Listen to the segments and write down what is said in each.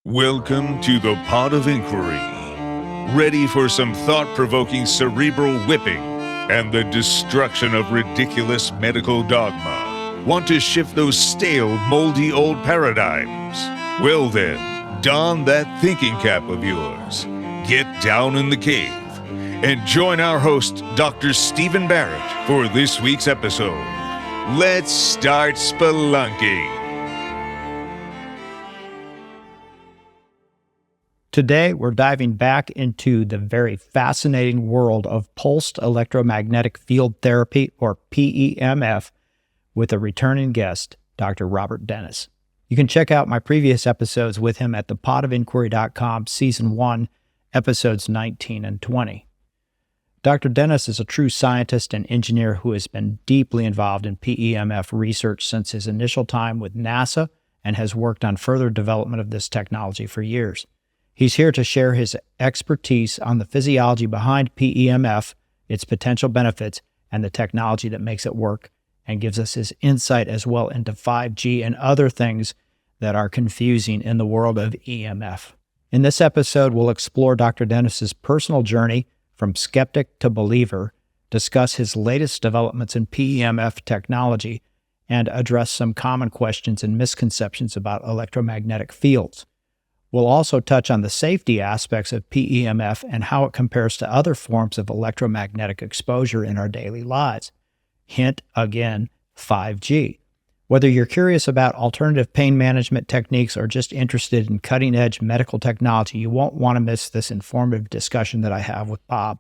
Welcome to the Pod of Inquiry. Ready for some thought-provoking cerebral whipping and the destruction of ridiculous medical dogma? Want to shift those stale, moldy old paradigms? Well then, don that thinking cap of yours. Get down in the cave and join our host, Dr. Stephen Barrett, for this week's episode. Let's start spelunking. Today, we're diving back into the very fascinating world of pulsed electromagnetic field therapy, or PEMF, with a returning guest, Dr. Robert Dennis. You can check out my previous episodes with him at thepodofinquiry.com, Season 1, Episodes 19 and 20. Dr. Dennis is a true scientist and engineer who has been deeply involved in PEMF research since his initial time with NASA and has worked on further development of this technology for years. He's here to share his expertise on the physiology behind PEMF, its potential benefits, and the technology that makes it work, and gives us his insight as well into 5G and other things that are confusing in the world of EMF. In this episode, we'll explore Dr. Dennis's personal journey from skeptic to believer, discuss his latest developments in PEMF technology, and address some common questions and misconceptions about electromagnetic fields. We'll also touch on the safety aspects of PEMF and how it compares to other forms of electromagnetic exposure in our daily lives. Hint again, 5G. Whether you're curious about alternative pain management techniques or just interested in cutting-edge medical technology, you won't want to miss this informative discussion that I have with Bob.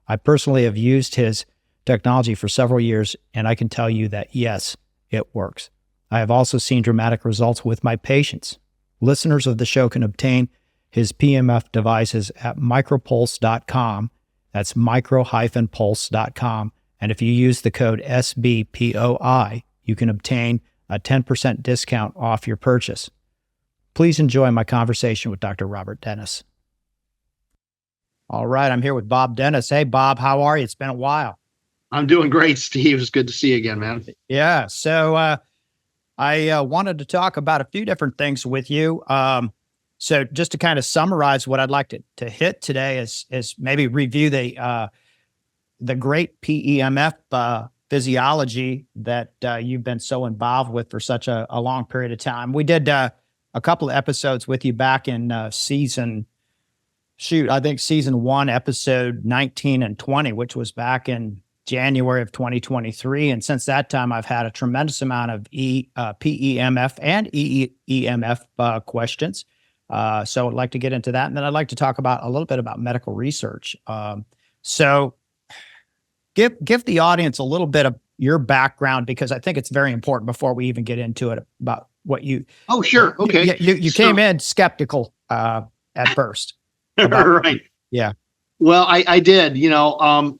I personally have used his technology for several years, and I can tell you that yes, it works. I have also seen dramatic results with my patients. Listeners of the show can obtain his PEMF devices at micropulse.com. That's micro-pulse.com. And if you use the code SBPOI, you can obtain a 10% discount off your purchase. Please enjoy my conversation with Dr. Robert Dennis. All right, I'm here with Bob Dennis. Hey, Bob, how are you? It's been a while. I'm doing great, Steve. It's good to see you again, man. Yeah, so I wanted to talk about a few different things with you. So just to kind of summarize what I'd like to hit today is maybe review the great PEMF physiology that you've been so involved with for such a long period of time. We did a couple of episodes with you back in season 1, episode 19 and 20, which was back in January of 2023. And since that time, I've had a tremendous amount of PEMF and EMF questions. So I'd like to get into that. And then I'd like to talk about a little bit about medical research. So give the audience a little bit of your background, because I think it's very important before we even get into it about what you... Oh, sure. Okay. You came in skeptical at first. Right. Yeah. Well, I did,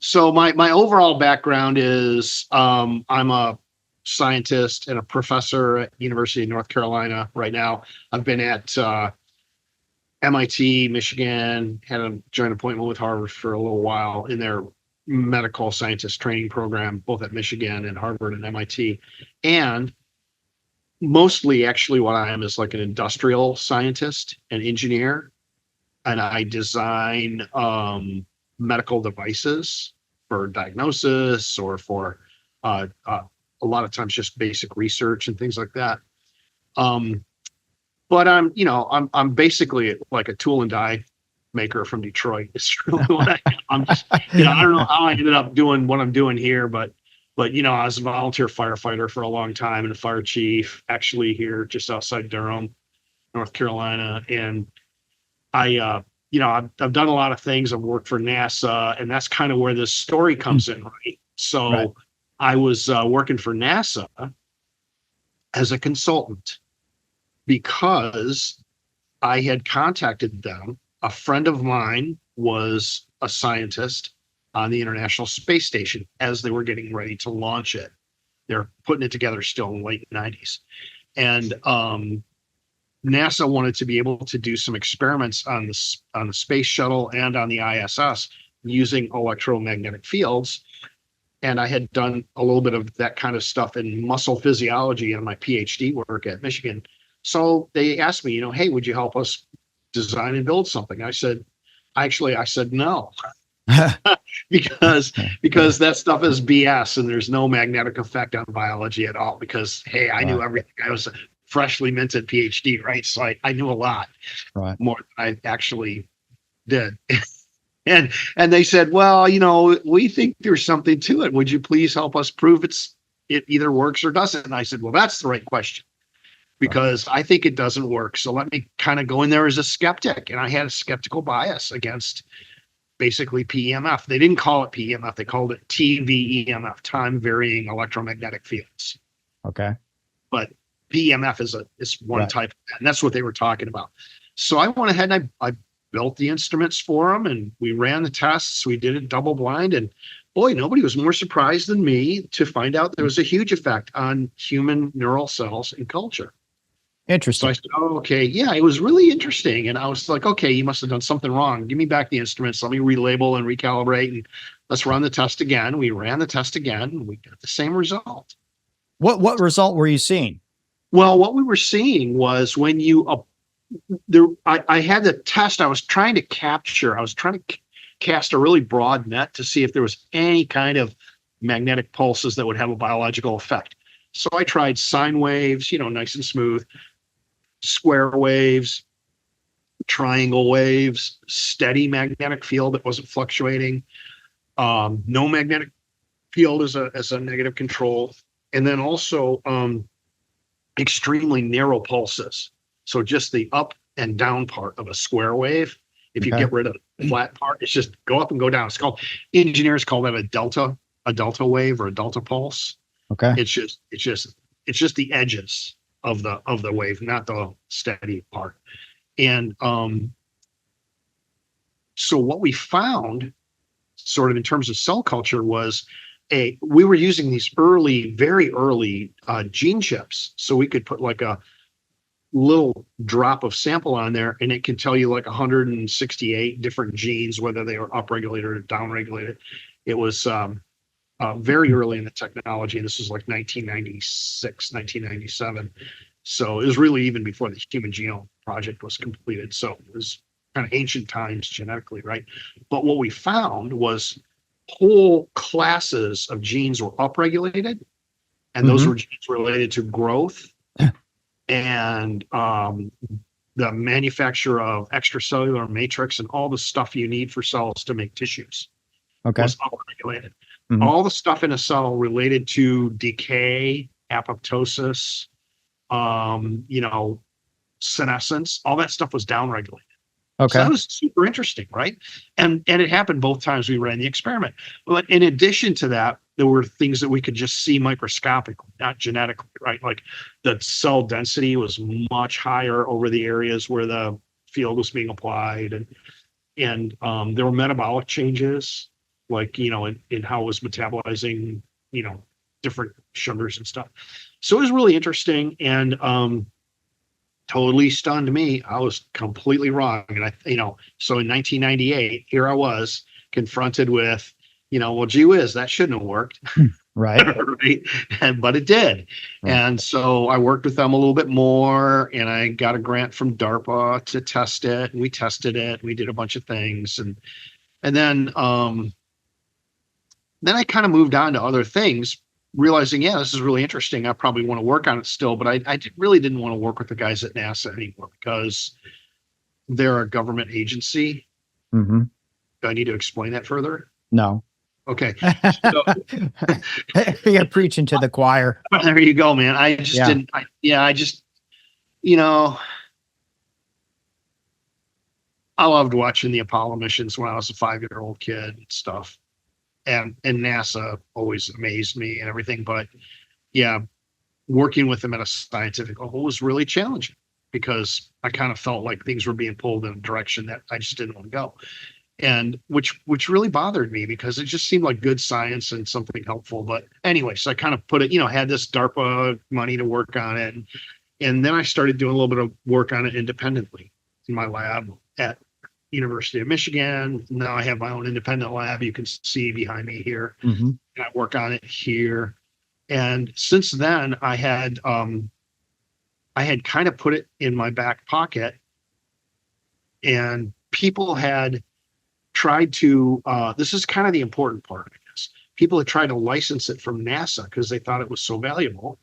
so my overall background is I'm a scientist and a professor at University of North Carolina right now. I've been at MIT, Michigan, had a joint appointment with Harvard for a little while in their medical scientist training program, both at Michigan and Harvard and MIT. And mostly actually what I am is like an industrial scientist and engineer. And I design medical devices for diagnosis or for a lot of times just basic research and things like that. But I'm basically like a tool and die maker from Detroit. It's really what I'm just, I don't know how I ended up doing what I'm doing here, but I was a volunteer firefighter for a long time and a fire chief actually here just outside Durham, North Carolina. And I've done a lot of things. I've worked for NASA, and that's kind of where this story comes in, right? So right. I was working for NASA as a consultant because I had contacted them. A friend of mine was a scientist on the International Space Station as they were getting ready to launch it. They're putting it together still in the late 90s. And NASA wanted to be able to do some experiments on the space shuttle and on the ISS using electromagnetic fields. And I had done a little bit of that kind of stuff in muscle physiology in my PhD work at Michigan. So they asked me, hey, would you help us design and build something? I said no, because that stuff is BS and there's no magnetic effect on biology at all. Because hey, I knew everything. I was a freshly minted PhD, right? So I knew a lot more than I actually did. and they said, well, we think there's something to it. Would you please help us prove it either works or doesn't? And I said, well, that's the right question, because I think it doesn't work. So let me kind of go in there as a skeptic. And I had a skeptical bias against basically PEMF. They didn't call it PEMF. They called it TVEMF, time varying electromagnetic fields. Okay. But PEMF is one type, and that's what they were talking about. So I went ahead and I built the instruments for them, and we ran the tests. We did it double blind, and boy, nobody was more surprised than me to find out there was a huge effect on human neural cells in culture. Interesting. So I said, oh, okay. Yeah, it was really interesting. And I was like, okay, you must have done something wrong. Give me back the instruments. Let me relabel and recalibrate, and let's run the test again. We ran the test again, and we got the same result. What result were you seeing? Well, what we were seeing was when I had the test. I was trying to cast a really broad net to see if there was any kind of magnetic pulses that would have a biological effect. So I tried sine waves, nice and smooth, square waves, triangle waves, steady magnetic field that wasn't fluctuating, no magnetic field as a negative control, and then also extremely narrow pulses. So just the up and down part of a square wave. If you get rid of the flat part, it's just go up and go down. Engineers call that a delta wave or a delta pulse. Okay. It's just the edges of the wave, not the steady part. And so what we found, sort of in terms of cell culture, was we were using these very early gene chips, so we could put like a little drop of sample on there, and it can tell you like 168 different genes, whether they were upregulated or downregulated. It was very early in the technology. This was like 1996, 1997. So it was really even before the Human Genome Project was completed. So it was kind of ancient times genetically, right? But what we found was whole classes of genes were upregulated, and those were genes related to growth and the manufacture of extracellular matrix and all the stuff you need for cells to make tissues. Was upregulated. All the stuff in a cell related to decay, apoptosis, senescence, all that stuff was downregulated. Okay. So that was super interesting, right? And it happened both times we ran the experiment. But in addition to that, there were things that we could just see microscopically, not genetically, right? Like the cell density was much higher over the areas where the field was being applied, and there were metabolic changes, like in how it was metabolizing, different sugars and stuff. So it was really interesting, and totally stunned me. I was completely wrong. And so in 1998, here I was confronted with, well, gee whiz, that shouldn't have worked. Right. But it did. Right. And so I worked with them a little bit more, and I got a grant from DARPA to test it. And we tested it. We did a bunch of things. And then I kind of moved on to other things, realizing, this is really interesting. I probably want to work on it still, but I really didn't want to work with the guys at NASA anymore because they're a government agency. Do I need to explain that further? No. Okay. You're preaching to the choir. There you go, man. I just didn't. I loved watching the Apollo missions when I was a 5-year-old kid and stuff. And NASA always amazed me and everything. But working with them at a scientific level was really challenging because I kind of felt like things were being pulled in a direction that I just didn't want to go. And which really bothered me because it just seemed like good science and something helpful. But anyway, so I kind of put it, had this DARPA money to work on it. And then I started doing a little bit of work on it independently in my lab at University of Michigan. Now I have my own independent lab. You can see behind me here. And I work on it here. And since then, I had I had kind of put it in my back pocket, and people had tried to, this is kind of the important part, I guess. People had tried to license it from NASA because they thought it was so valuable.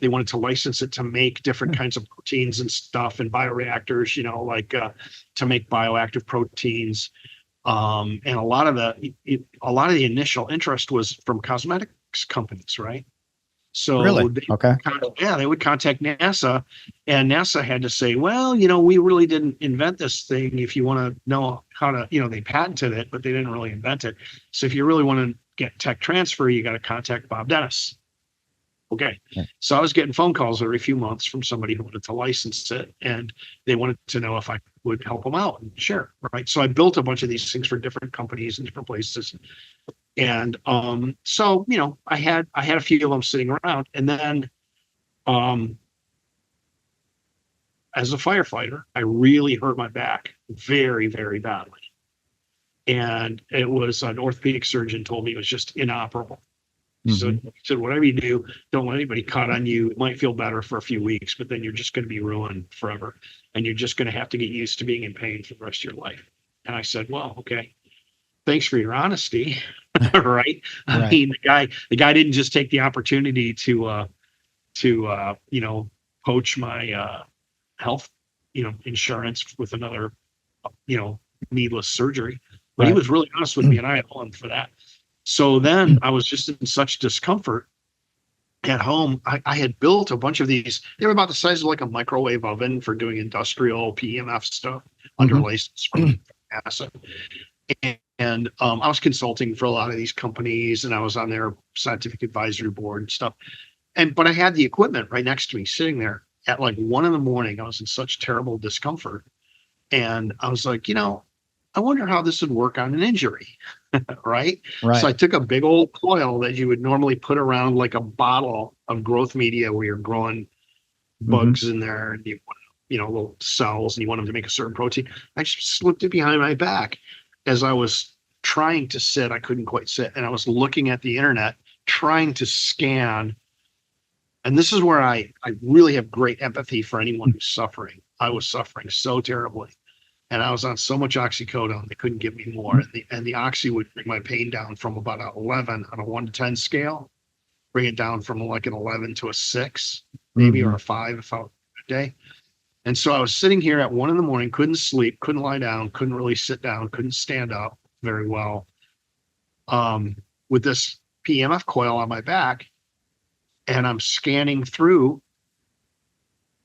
They wanted to license it to make different kinds of proteins and stuff in bioreactors, like to make bioactive proteins. And a lot of the initial interest was from cosmetics companies, right? So Really? Okay. they would contact NASA, and NASA had to say, well, we really didn't invent this thing. If you want to know how to, they patented it, but they didn't really invent it. So if you really want to get tech transfer, you got to contact Bob Dennis. Okay. Yeah. So I was getting phone calls every few months from somebody who wanted to license it, and they wanted to know if I would help them out and share. Right. So I built a bunch of these things for different companies in different places. And so I had a few of them sitting around, and then as a firefighter, I really hurt my back very, very badly. And it was an orthopedic surgeon told me it was just inoperable. So he said, whatever you do, don't let anybody cut on you. It might feel better for a few weeks, but then you're just going to be ruined forever. And you're just going to have to get used to being in pain for the rest of your life. And I said, well, okay, thanks for your honesty. Right. I mean, the guy didn't just take the opportunity to poach my health, insurance with another, needless surgery. But he was really honest with me, and I owe him for that. So then I was just in such discomfort at home. I had built a bunch of these. They were about the size of like a microwave oven for doing industrial PEMF stuff under license from NASA. And I was consulting for a lot of these companies, and I was on their scientific advisory board and stuff. But I had the equipment right next to me sitting there at like 1 a.m. I was in such terrible discomfort. And I was like, I wonder how this would work on an injury. Right. So I took a big old coil that you would normally put around like a bottle of growth media where you're growing bugs in there, and little cells, and you want them to make a certain protein. I just slipped it behind my back. As I was trying to sit, I couldn't quite sit. And I was looking at the internet, trying to scan. And this is where I really have great empathy for anyone who's suffering. I was suffering so terribly. And I was on so much oxycodone, they couldn't give me more. And the oxy would bring my pain down from about an 11 on a 1 to 10 scale, bring it down from like an 11 to a 6, maybe, or a 5 if I was a day. And so I was sitting here at 1 a.m, couldn't sleep, couldn't lie down, couldn't really sit down, couldn't stand up very well, with this PEMF coil on my back. And I'm scanning through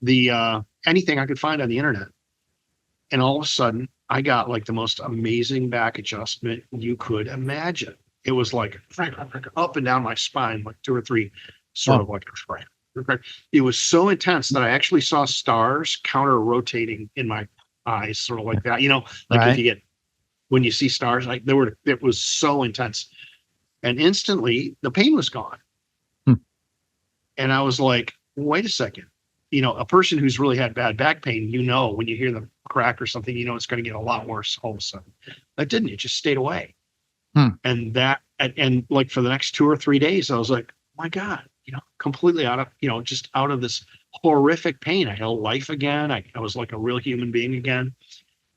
the anything I could find on the internet. And all of a sudden, I got like the most amazing back adjustment you could imagine. It was like up and down my spine, like 2 or 3 sort of like a. It was so intense that I actually saw stars counter rotating in my eyes, sort of like that. If when you see stars, like it was so intense. And instantly the pain was gone. And I was like, wait a second. A person who's really had bad back pain, when you hear the crack or something, it's going to get a lot worse all of a sudden. That didn't. It just stayed away. And like for the next 2 or 3 days, I was like, oh my God, completely out of, just out of this horrific pain. I had a life again. I was like a real human being again.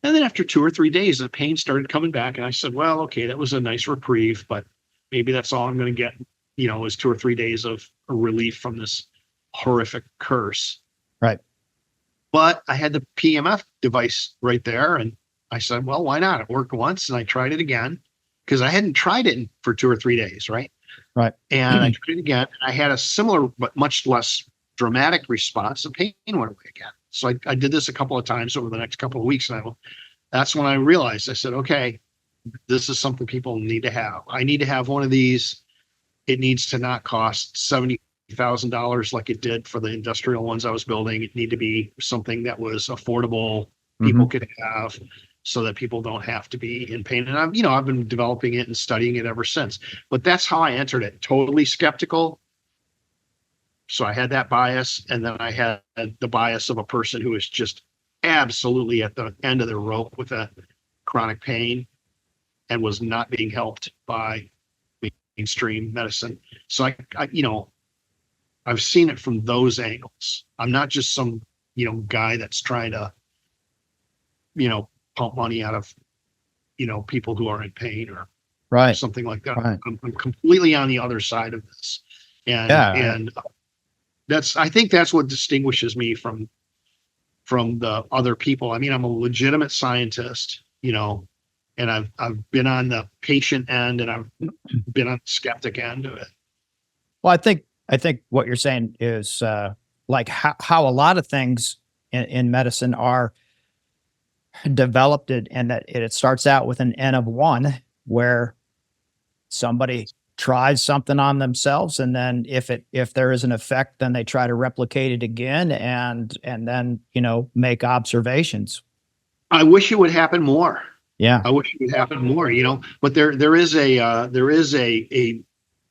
And then after 2 or 3 days, the pain started coming back. And I said, well, okay, that was a nice reprieve, but maybe that's all I'm going to get, is 2 or 3 days of relief from this horrific curse. Right. But I had the PEMF device right there, and I said, well, why not? It worked once, and I tried it again because I hadn't tried it for 2 or 3 days, right? Right. And I tried it again. I had a similar but much less dramatic response. The pain went away again. So I did this a couple of times over the next couple of weeks, and that's when I realized, I said, okay, this is something people need to have. I need to have one of these. It needs to not cost $70,000 like it did for the industrial ones I was building. It need to be something that was affordable, people could have, so that people don't have to be in pain. And I've been developing it and studying it ever since. But that's how I entered it. Totally skeptical. So I had that bias, and then I had the bias of a person who is just absolutely at the end of their rope with a chronic pain and was not being helped by mainstream medicine. So I've seen it from those angles. I'm not just some guy that's trying to, pump money out of, people who are in pain or Right. something like that. Right. I'm completely on the other side of this. And, Yeah. I think that's what distinguishes me from the other people. I mean, I'm a legitimate scientist, and I've been on the patient end and I've been on the skeptic end of it. Well, I think what you're saying is like how a lot of things in medicine are developed and that it starts out with an N of one where somebody tries something on themselves, and then if there is an effect, then they try to replicate it again and then make observations. I wish it would happen more. Yeah. I wish it would happen more, but there is a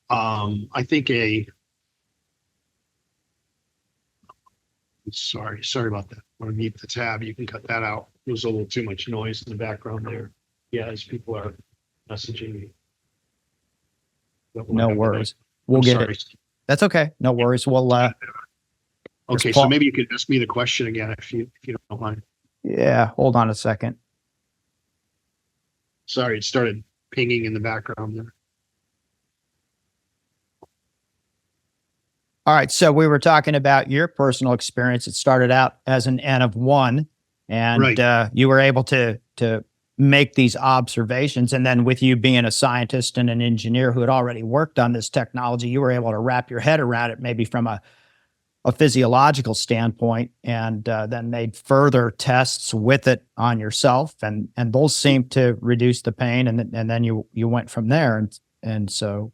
I think sorry about that. I'm going to mute the tab. You can cut that out. There was a little too much noise in the background there. Yeah, as people are messaging me. No worries. We'll get it. That's okay. No worries. We'll okay, so maybe you could ask me the question again if you don't mind. Yeah, hold on a second. Sorry, it started pinging in the background there. All right, so we were talking about your personal experience. It started out as an N of one, and right. You were able to make these observations. And then with you being a scientist and an engineer who had already worked on this technology, you were able to wrap your head around it, maybe from a physiological standpoint, and then made further tests with it on yourself, and those seemed to reduce the pain, and then you went from there, and so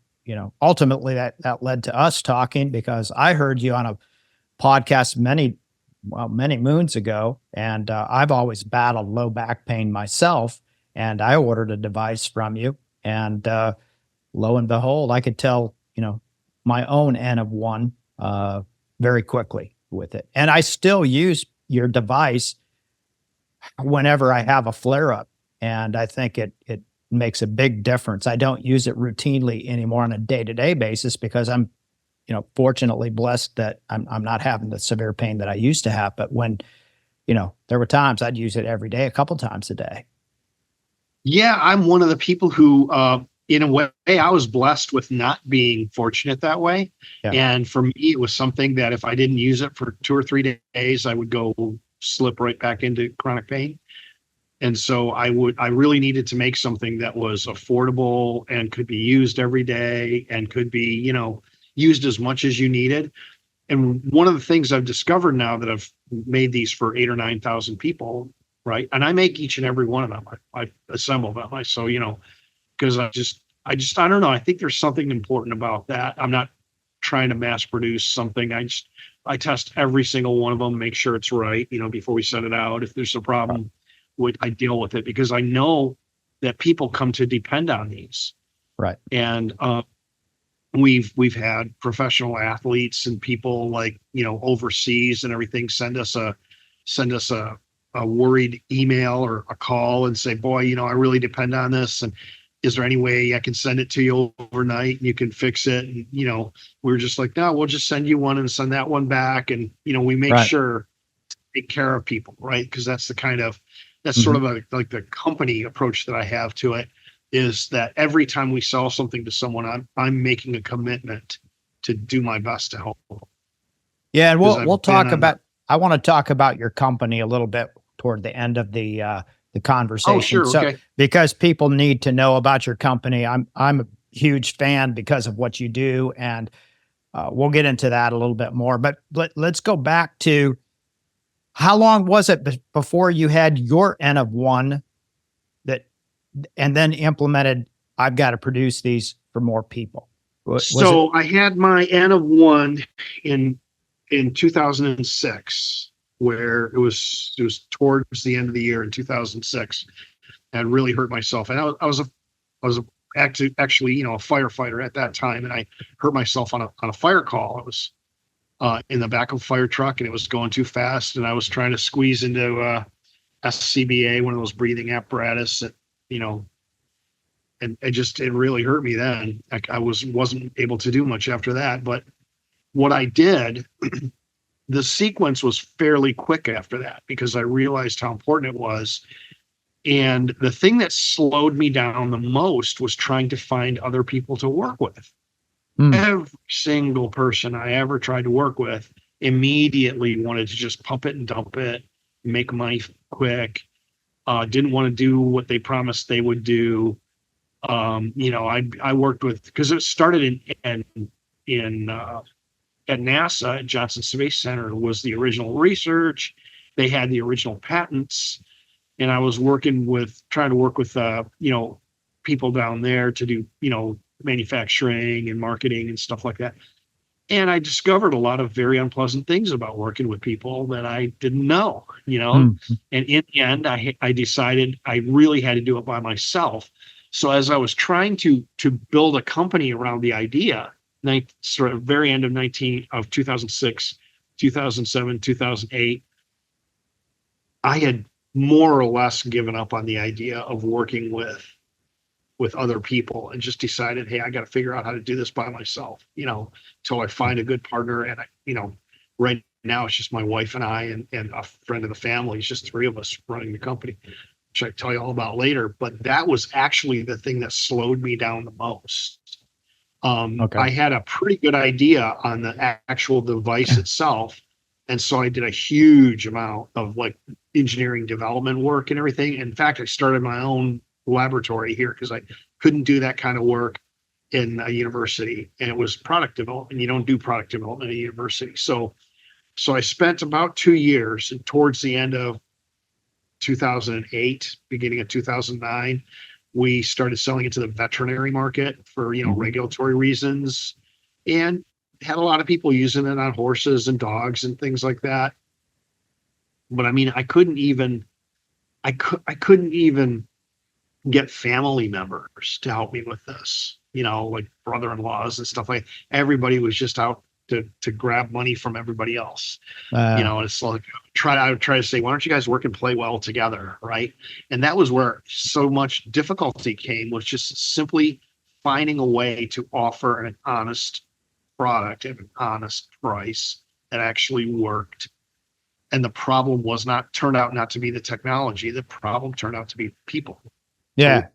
ultimately that led to us talking, because I heard you on a podcast many moons ago, and I've always battled low back pain myself, and I ordered a device from you, and lo and behold, I could tell my own N of one very quickly with it. And I still use your device whenever I have a flare up. And I think it makes a big difference. I don't use it routinely anymore on a day-to-day basis, because I'm, fortunately blessed that I'm not having the severe pain that I used to have. But when, there were times I'd use it every day, a couple times a day. Yeah, I'm one of the people who, in a way, I was blessed with not being fortunate that way. Yeah. And for me, it was something that if I didn't use it for 2 or 3 days, I would go slip right back into chronic pain. And so I really needed to make something that was affordable and could be used every day and could be, used as much as you needed. And one of the things I've discovered now that I've made these for 8,000 or 9,000 people, right? And I make each and every one of them. I assemble them. Because I don't know. I think there's something important about that. I'm not trying to mass produce something. I test every single one of them, make sure it's right, before we send it out. If there's a problem, I deal with it, because I know that people come to depend on these. Right. And we've had professional athletes and people like, overseas and everything send us a worried email or a call and say, boy, I really depend on this. And is there any way I can send it to you overnight and you can fix it? And, we're just like, no, we'll just send you one and send that one back. And, we make sure to take care of people, right? Because that's sort of like the company approach that I have to it, is that every time we sell something to someone, I'm making a commitment to do my best to help them. Yeah. And we'll talk about, I want to talk about your company a little bit toward the end of the conversation. Oh, sure. So, okay. Because people need to know about your company. I'm a huge fan because of what you do, and we'll get into that a little bit more. But let's go back to, how long was it before you had your N of one and then implemented, I've got to produce these for more people? I had my N of one in 2006. Where it was towards the end of the year in 2006, and really hurt myself. And I was actually a firefighter at that time, and I hurt myself on a fire call. I was in the back of a fire truck, and it was going too fast, and I was trying to squeeze into SCBA, one of those breathing apparatus that, and it really hurt me then. I wasn't able to do much after that. But what I did the sequence was fairly quick after that because I realized how important it was. And the thing that slowed me down the most was trying to find other people to work with. Every single person I ever tried to work with immediately wanted to just pump it and dump it, make money quick, didn't want to do what they promised they would do. I worked with, because it started at NASA, at Johnson Space Center, was the original research. They had the original patents, and I was trying to work with people down there to do manufacturing and marketing and stuff like that. And I discovered a lot of very unpleasant things about working with people that I didn't know, And in the end, I decided I really had to do it by myself. So as I was trying to build a company around the idea, sort of very end of 2006, 2007, 2008, I had more or less given up on the idea of working with other people and just decided, hey, I got to figure out how to do this by myself, until I find a good partner. And right now it's just my wife and I and a friend of the family. It's just three of us running the company, which I tell you all about later. But that was actually the thing that slowed me down the most. I had a pretty good idea on the actual device itself. And so I did a huge amount of engineering development work and everything. In fact, I started my own laboratory here because I couldn't do that kind of work in a university, and it was product development. You don't do product development at a university. So I spent about 2 years, and towards the end of 2008, beginning of 2009, we started selling into the veterinary market for, regulatory reasons, and had a lot of people using it on horses and dogs and things like that. But I mean, I couldn't even get family members to help me with this, like brother-in-laws and stuff like. Everybody was just out to grab money from everybody else. And it's like I would try to say, why don't you guys work and play well together, right? And that was where so much difficulty came, was just simply finding a way to offer an honest product at an honest price that actually worked. And the problem turned out not to be the technology. The problem turned out to be people. Yeah.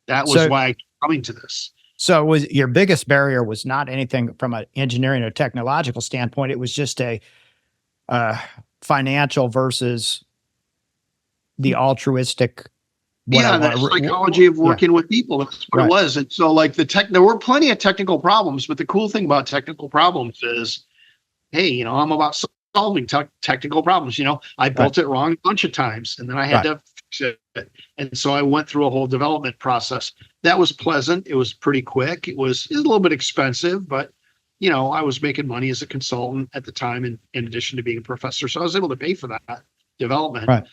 That was why I kept coming to this. So was your biggest barrier was not anything from an engineering or technological standpoint. It was just a financial versus the altruistic. The psychology of working with people. That's what it was. And so there were plenty of technical problems, but the cool thing about technical problems is, hey, I'm about solving technical problems. I built it wrong a bunch of times, and then I had to fix it. And so I went through a whole development process. That was pleasant. It was pretty quick. It was a little bit expensive, but I was making money as a consultant at the time, in addition to being a professor. So I was able to pay for that development. Right.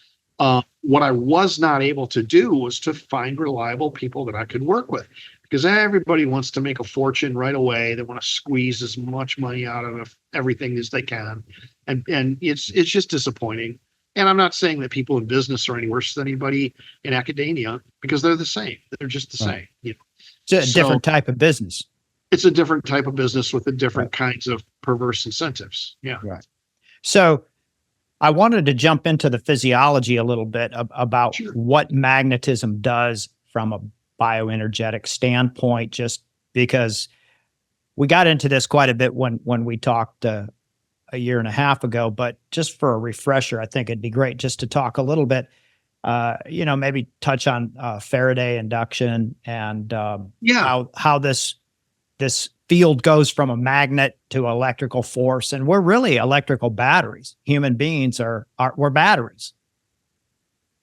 What I was not able to do was to find reliable people that I could work with, because everybody wants to make a fortune right away. They want to squeeze as much money out of everything as they can. And it's just disappointing. And I'm not saying that people in business are any worse than anybody in academia, because they're the same. They're just the same. It's a different type of business. It's a different type of business with different kinds of perverse incentives. Yeah. Right. So I wanted to jump into the physiology a little bit about what magnetism does from a bioenergetic standpoint, just because we got into this quite a bit when we talked a year and a half ago, but just for a refresher, I think it'd be great just to talk a little bit, maybe touch on Faraday induction and how this field goes from a magnet to electrical force. And we're really electrical batteries. Human beings we're batteries.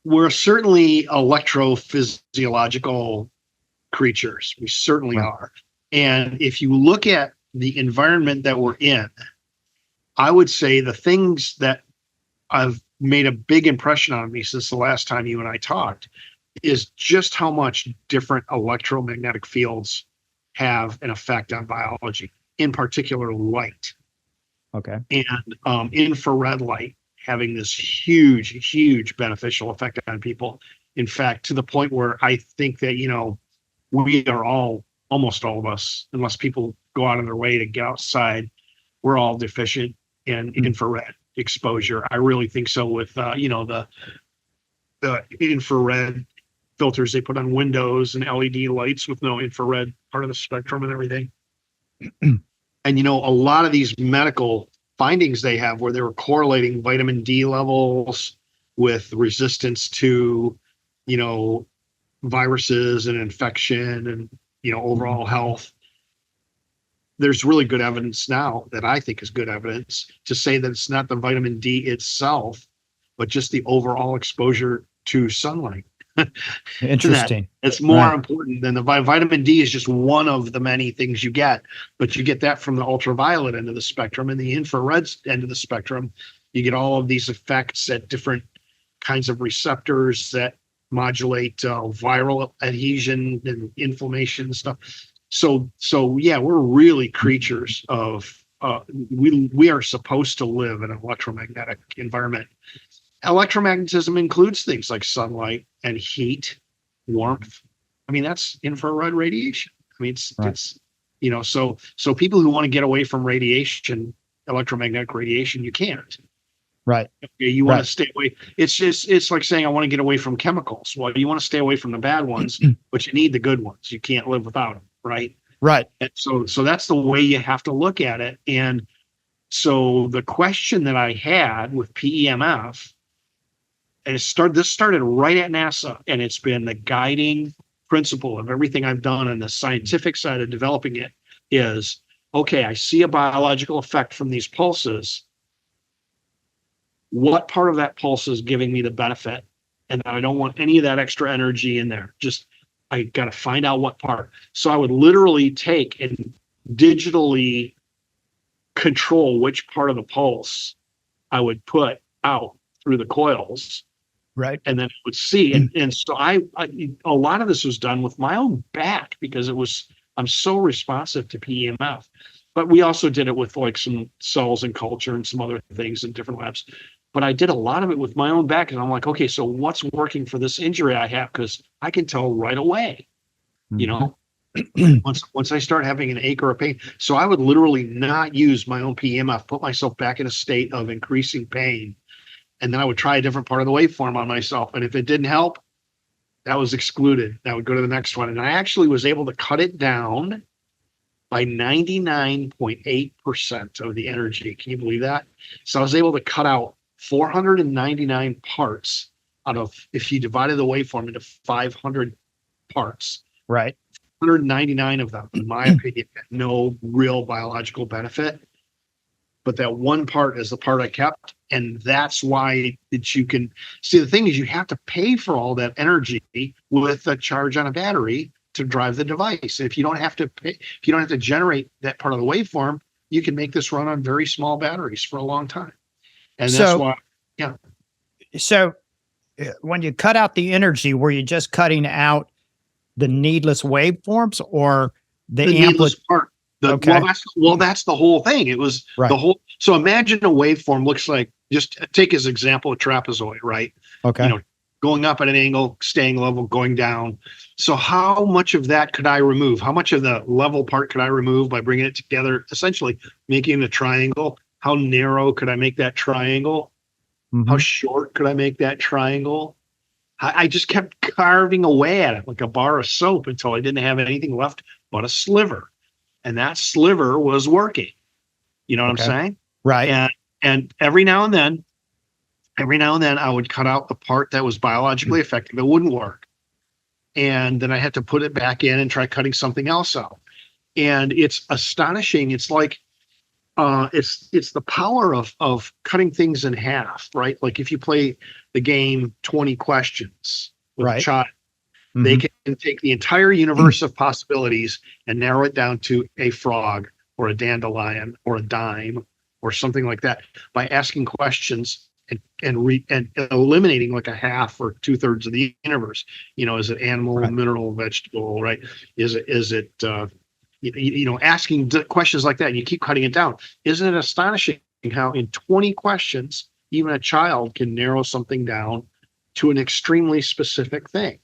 We're certainly electrophysiological creatures. We certainly are. And if you look at the environment that we're in, I would say the things that have made a big impression on me since the last time you and I talked is just how much different electromagnetic fields have an effect on biology, in particular light. Okay. And infrared light having this huge beneficial effect on people. In fact, to the point where I think that, we are almost all of us, unless people go out of their way to get outside, we're all deficient and infrared exposure. I really think so with, the infrared filters they put on windows and LED lights with no infrared part of the spectrum and everything. And, a lot of these medical findings they have where they were correlating vitamin D levels with resistance to, viruses and infection and, overall health. There's really good evidence now that I think is good evidence to say that it's not the vitamin D itself, but just the overall exposure to sunlight. Interesting. It's more important than the vitamin D is just one of the many things you get, but you get that from the ultraviolet end of the spectrum and the infrared end of the spectrum. You get all of these effects at different kinds of receptors that modulate viral adhesion and inflammation and stuff. So yeah, we're really creatures of we are supposed to live in an electromagnetic environment. Electromagnetism includes things like sunlight and heat, warmth. I mean, that's infrared radiation. I mean, it's so people who want to get away from radiation, electromagnetic radiation, you can't. Right. You want to stay away. It's like saying I want to get away from chemicals. Well, you want to stay away from the bad ones, but you need the good ones. You can't live without them. Right. And so that's the way you have to look at it. And so the question that I had with PEMF, and this started right at NASA, and it's been the guiding principle of everything I've done on the scientific side of developing it is, okay, I see a biological effect from these pulses. What part of that pulse is giving me the benefit? And I don't want any of that extra energy in there. Just, I got to find out what part. So I would literally take and digitally control which part of the pulse I would put out through the coils. Right. And then it would see. And so I a lot of this was done with my own back because I'm so responsive to PEMF. But we also did it with like some cells and culture and some other things in different labs. But I did a lot of it with my own back. And I'm like, okay, so what's working for this injury I have? Because I can tell right away, once I start having an ache or a pain. So I would literally not use my own PEMF, put myself back in a state of increasing pain. And then I would try a different part of the waveform on myself. And if it didn't help, that was excluded. I would go to the next one. And I actually was able to cut it down by 99.8% of the energy. Can you believe that? So I was able to cut out 499 parts out of, if you divided the waveform into 500 parts. Right. 199 of them, in my opinion, had no real biological benefit. But that one part is the part I kept. And that's why that you can see, the thing is you have to pay for all that energy with a charge on a battery to drive the device. And if you don't have to pay, if you don't have to generate that part of the waveform, you can make this run on very small batteries for a long time. And that's why, yeah. So when you cut out the energy, were you just cutting out the needless waveforms or the needless part? Okay. Well, that's the whole thing. It was the whole. So imagine a waveform looks like, just take as example a trapezoid, right? Okay. Going up at an angle, staying level, going down. So how much of that could I remove? How much of the level part could I remove by bringing it together, essentially making a triangle? How narrow could I make that triangle? Mm-hmm. How short could I make that triangle? I just kept carving away at it like a bar of soap until I didn't have anything left but a sliver. And that sliver was working. You know what I'm saying? Right. And every now and then I would cut out the part that was biologically effective. It wouldn't work. And then I had to put it back in and try cutting something else out. And it's astonishing. It's like, it's the power of cutting things in half, right? Like if you play the game 20 questions with a child, they can take the entire universe of possibilities and narrow it down to a frog or a dandelion or a dime or something like that by asking questions and eliminating like a half or 2/3 of the universe. Is it animal, mineral, vegetable, right? Is it asking questions like that, and you keep cutting it down. Isn't it astonishing how in 20 questions, even a child can narrow something down to an extremely specific thing?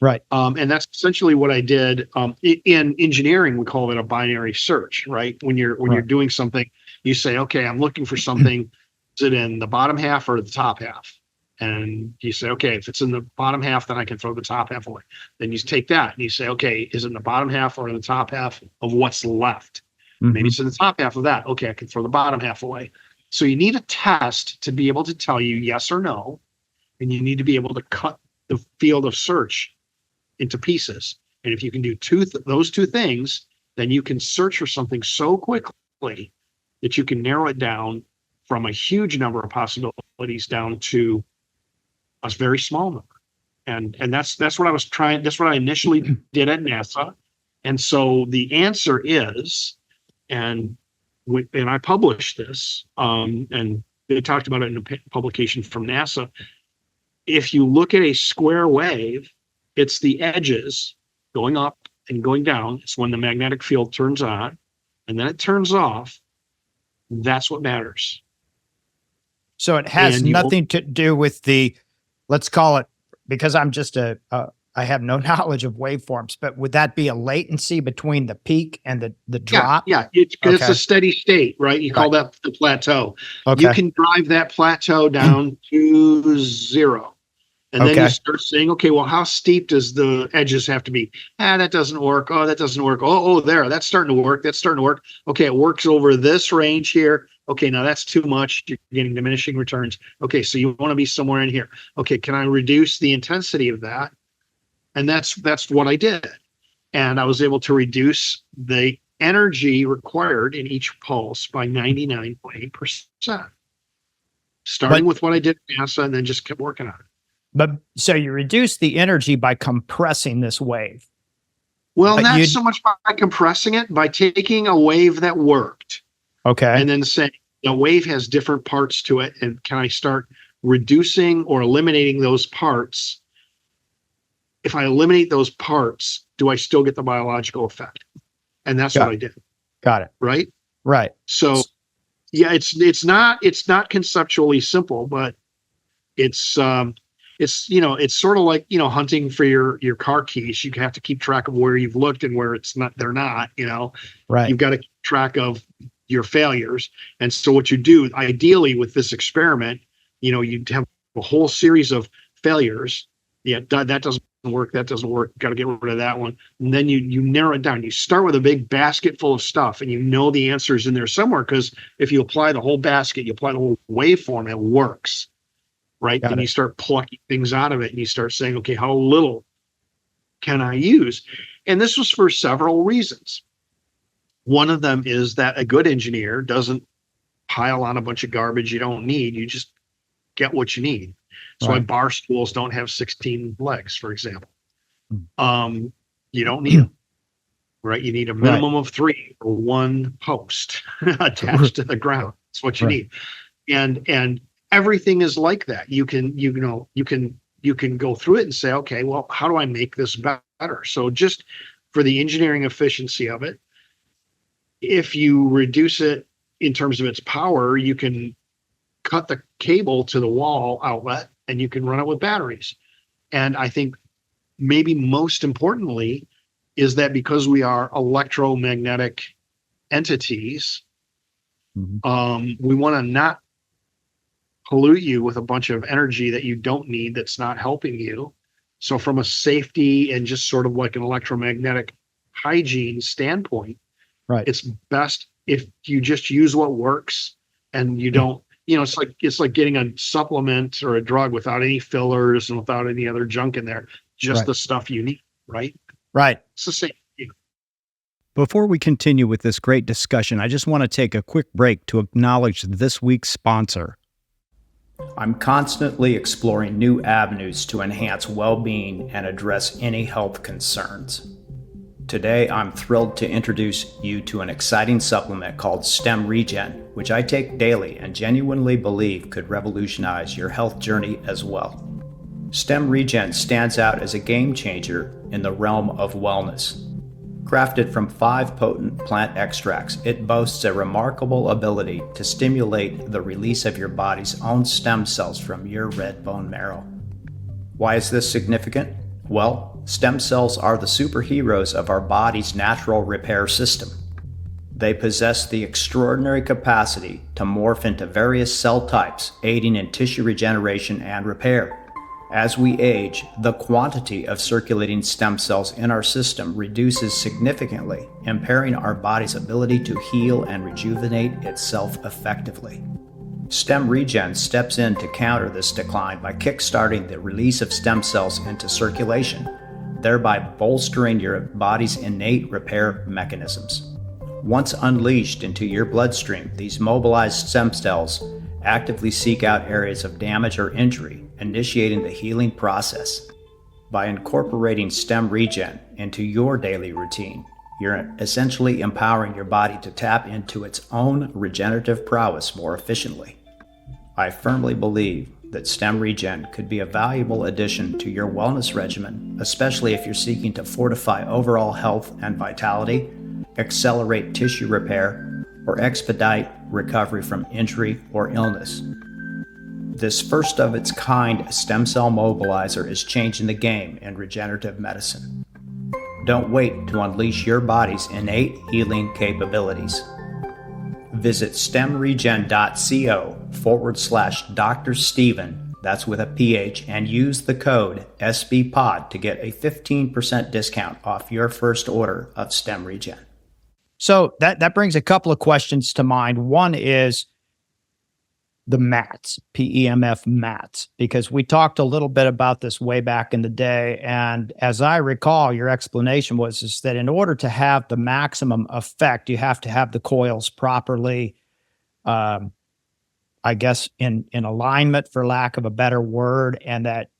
Right. And that's essentially what I did. In engineering, we call it a binary search, right? When you're doing something, you say, okay, I'm looking for something. Is it in the bottom half or the top half? And you say, okay, if it's in the bottom half, then I can throw the top half away. Then you take that and you say, okay, is it in the bottom half or in the top half of what's left? Maybe it's in the top half of that. Okay, I can throw the bottom half away. So you need a test to be able to tell you yes or no, and you need to be able to cut the field of search into pieces. And if you can do those two things, then you can search for something so quickly that you can narrow it down from a huge number of possibilities down to a very small number. And that's what I was trying. That's what I initially did at NASA. And so the answer is, and I published this, and they talked about it in a publication from NASA. If you look at a square wave, it's the edges going up and going down. It's when the magnetic field turns on and then it turns off. That's what matters. So it has nothing to do with let's call it, because I'm just I have no knowledge of waveforms, but would that be a latency between the peak and the drop? Yeah. It's a steady state, right? You call that the plateau. Okay. You can drive that plateau down to zero. And then you start saying, okay, well, how steep does the edges have to be? That doesn't work. Oh, that doesn't work. Oh, there, that's starting to work. That's starting to work. Okay, it works over this range here. Okay, now that's too much. You're getting diminishing returns. Okay, so you want to be somewhere in here. Okay, can I reduce the intensity of that? And that's what I did. And I was able to reduce the energy required in each pulse by 99.8%. Starting with what I did at NASA and then just kept working on it. But so you reduce the energy by compressing this wave. Well, not so much by compressing it, by taking a wave that worked. Okay. And then saying the wave has different parts to it. And can I start reducing or eliminating those parts? If I eliminate those parts, do I still get the biological effect? And that's what I did. Got it. Right? Right. So yeah, it's not conceptually simple, but it's sort of like, hunting for your car keys. You have to keep track of where you've looked and where they're not, right. You've got to keep track of your failures. And so what you do ideally with this experiment, you'd have a whole series of failures. Yeah, that doesn't work. That doesn't work. Got to get rid of that one. And then you narrow it down. You start with a big basket full of stuff and the answer is in there somewhere, because if you apply the whole basket, you apply the whole waveform, it works. Right. And you start plucking things out of it and you start saying, okay, how little can I use? And this was for several reasons. One of them is that a good engineer doesn't pile on a bunch of garbage you don't need. You just get what you need. That's why bar stools don't have 16 legs, for example. You don't need them. Right. You need a minimum of 3 for one post attached to the ground. That's what you need. And everything is like that. You can go through it and say, okay, well, how do I make this better? So just for the engineering efficiency of it, if you reduce it in terms of its power, you can cut the cable to the wall outlet and you can run it with batteries. And I think maybe most importantly is that because we are electromagnetic entities, we want to not pollute you with a bunch of energy that you don't need, that's not helping you. So from a safety and just sort of like an electromagnetic hygiene standpoint, it's best if you just use what works and you don't, it's like getting a supplement or a drug without any fillers and without any other junk in there, just the stuff you need, right? Right. It's the same. Before we continue with this great discussion, I just want to take a quick break to acknowledge this week's sponsor. I'm constantly exploring new avenues to enhance well-being and address any health concerns. Today, I'm thrilled to introduce you to an exciting supplement called STEM Regen, which I take daily and genuinely believe could revolutionize your health journey as well. STEM Regen stands out as a game changer in the realm of wellness. Crafted from 5 potent plant extracts, it boasts a remarkable ability to stimulate the release of your body's own stem cells from your red bone marrow. Why is this significant? Well, stem cells are the superheroes of our body's natural repair system. They possess the extraordinary capacity to morph into various cell types, aiding in tissue regeneration and repair. As we age, the quantity of circulating stem cells in our system reduces significantly, impairing our body's ability to heal and rejuvenate itself effectively. Stem Regen steps in to counter this decline by kickstarting the release of stem cells into circulation, thereby bolstering your body's innate repair mechanisms. Once unleashed into your bloodstream, these mobilized stem cells actively seek out areas of damage or injury, initiating the healing process. By incorporating Stem Regen into your daily routine, you're essentially empowering your body to tap into its own regenerative prowess more efficiently. I firmly believe that Stem Regen could be a valuable addition to your wellness regimen, especially if you're seeking to fortify overall health and vitality, accelerate tissue repair, or expedite recovery from injury or illness. This first of its kind stem cell mobilizer is changing the game in regenerative medicine. Don't wait to unleash your body's innate healing capabilities. Visit stemregen.co/Dr. Steven, that's with a PH, and use the code SBPOD to get a 15% discount off your first order of Stem Regen. So that brings a couple of questions to mind. One is the mats, PEMF mats, because we talked a little bit about this way back in the day. And as I recall, your explanation was that in order to have the maximum effect, you have to have the coils properly, I guess, in alignment, for lack of a better word, and that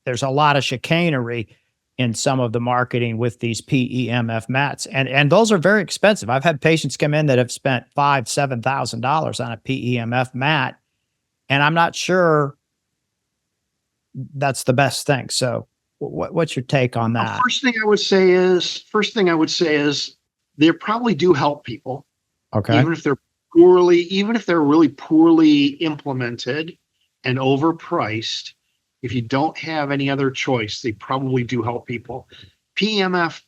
there's a lot of chicanery in some of the marketing with these PEMF mats. And those are very expensive. I've had patients come in that have spent $5,000-$7,000 on a PEMF mat, and I'm not sure that's the best thing. So what's your take on that? First thing I would say is they probably do help people. Okay. Even if they're really poorly implemented and overpriced. If you don't have any other choice, they probably do help people. PEMF,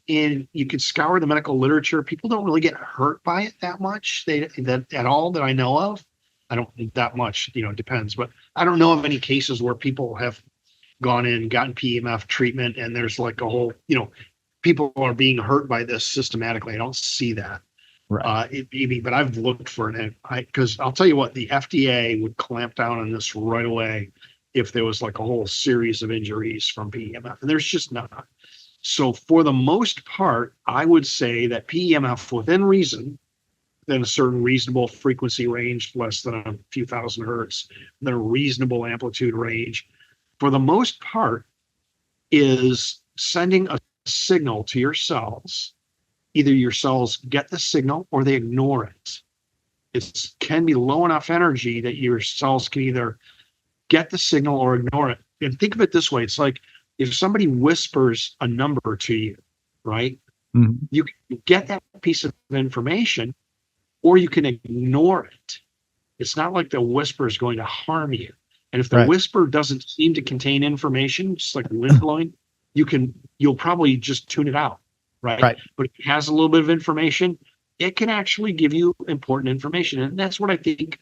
you could scour the medical literature. People don't really get hurt by it that much. At all that I know of. I don't think that much. It depends, but I don't know of any cases where people have gone in and gotten PEMF treatment and there's like a whole, people are being hurt by this systematically. I don't see that. Right. But I've looked for it, because I'll tell you what, the FDA would clamp down on this right away if there was like a whole series of injuries from PEMF, and there's just not. So for the most part, I would say that PEMF within reason, then a certain reasonable frequency range, less than a few thousand hertz, then a reasonable amplitude range, for the most part, is sending a signal to your cells. Either your cells get the signal or they ignore it. It can be low enough energy that your cells can either get the signal or ignore it. And think of it this way. It's like if somebody whispers a number to you, right? Mm-hmm. You can get that piece of information or you can ignore it. It's not like the whisper is going to harm you. And if the whisper doesn't seem to contain information, just like wind blowing, you'll probably just tune it out, right? But if it has a little bit of information, it can actually give you important information. And that's what I think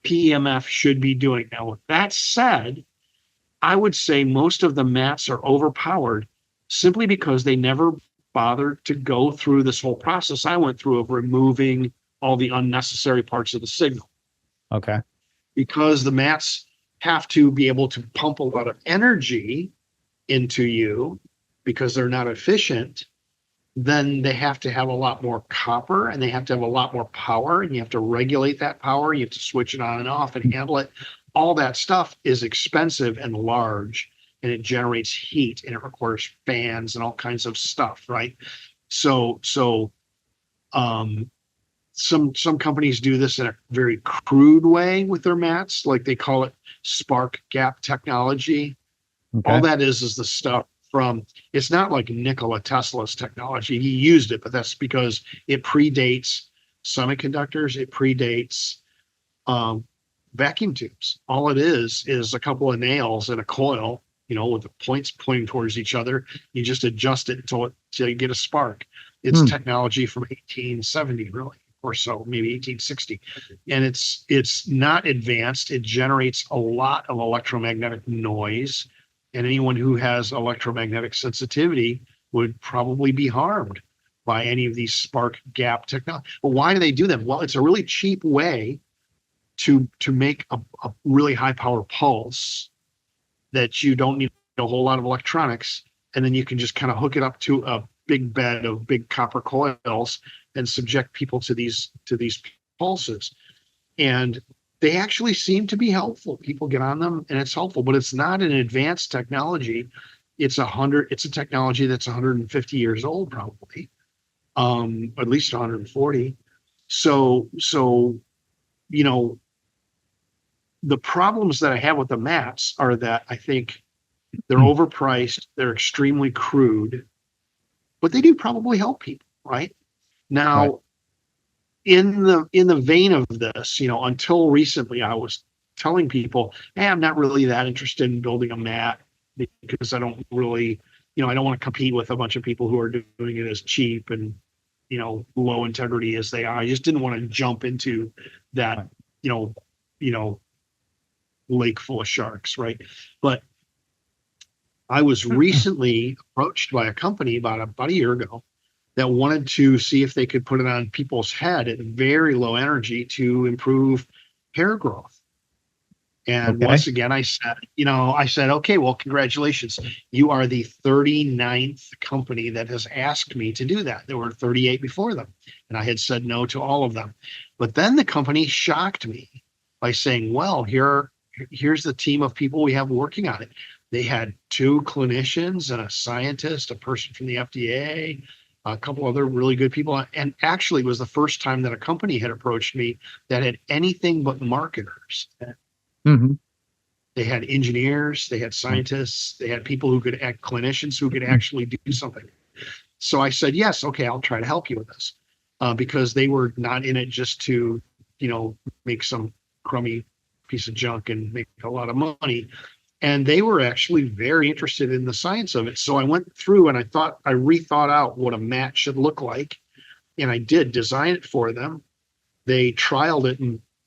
PEMF should be doing. Now, with that said, I would say most of the mats are overpowered simply because they never bothered to go through this whole process I went through of removing all the unnecessary parts of the signal. Okay. Because the mats have to be able to pump a lot of energy into you because they're not efficient, then they have to have a lot more copper and they have to have a lot more power, and you have to regulate that power. You have to switch it on and off and handle it. All that stuff is expensive and large, and it generates heat and it requires fans and all kinds of stuff, right? So some companies do this in a very crude way with their mats, like they call it spark gap technology. Okay. All that is the stuff from, it's not like Nikola Tesla's technology. He used it, but that's because it predates semiconductors. It predates vacuum tubes. All it is a couple of nails and a coil with the points pointing towards each other. You just adjust it until you get a spark. It's technology from 1870, really, or so, maybe 1860. And it's not advanced. It generates a lot of electromagnetic noise. And anyone who has electromagnetic sensitivity would probably be harmed by any of these spark gap technology. But why do they do them? Well, it's a really cheap way to make a really high power pulse that you don't need a whole lot of electronics, and then you can just kind of hook it up to a big bed of big copper coils and subject people to these pulses. And they actually seem to be helpful. People get on them and it's helpful, but it's not an advanced technology. It's a technology that's 150 years old, probably, at least 140. So the problems that I have with the mats are that I think they're overpriced, they're extremely crude, but they do probably help people, right? Now, Right. in the vein of this, until recently, I was telling people, hey, I'm not really that interested in building a mat because I don't really, I don't want to compete with a bunch of people who are doing it as cheap and, low integrity as they are. I just didn't want to jump into that, lake full of sharks, right? But I was recently approached by a company about a year ago that wanted to see if they could put it on people's head at very low energy to improve hair growth. And once again, I said, okay, well, congratulations. You are the 39th company that has asked me to do that. There were 38 before them, and I had said no to all of them. But then the company shocked me by saying, well, here's the team of people we have working on it. They had 2 clinicians and a scientist, a person from the FDA, a couple other really good people. And actually, it was the first time that a company had approached me that had anything but marketers. Mm-hmm. They had engineers, they had scientists, they had people who could act, clinicians who could actually do something. So I said, yes, okay, I'll try to help you with this, because they were not in it just to, make some crummy piece of junk and make a lot of money. And they were actually very interested in the science of it. So I went through and I rethought out what a mat should look like. And I did design it for them. They trialed it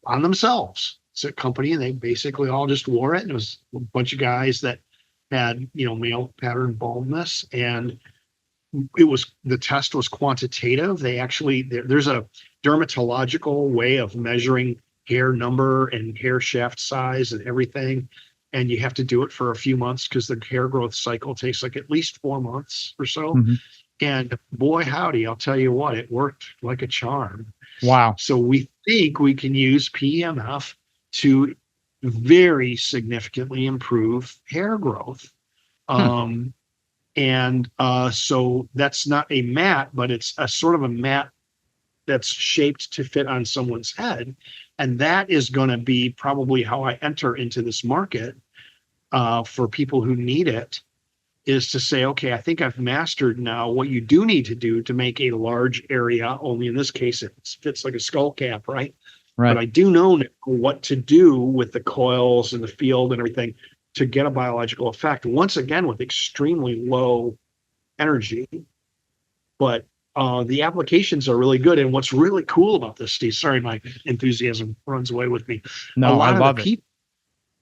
on themselves. It's a company, and they basically all just wore it. And it was a bunch of guys that had, male pattern baldness. And the test was quantitative. They actually, there's a dermatological way of measuring hair number and hair shaft size and everything. And you have to do it for a few months because the hair growth cycle takes like at least 4 months or so. Mm-hmm. And boy, howdy, I'll tell you what, it worked like a charm. Wow. So we think we can use PEMF to very significantly improve hair growth. So that's not a mat, but it's a sort of a mat that's shaped to fit on someone's head. And that is going to be probably how I enter into this market for people who need it, is to say, okay, I think I've mastered now what you do need to do to make a large area. Only in this case, it fits like a skull cap, right? But I do know what to do with the coils and the field and everything to get a biological effect, once again, with extremely low energy. But the applications are really good. And what's really cool about this, Steve, sorry, my enthusiasm runs away with me. No, I love it.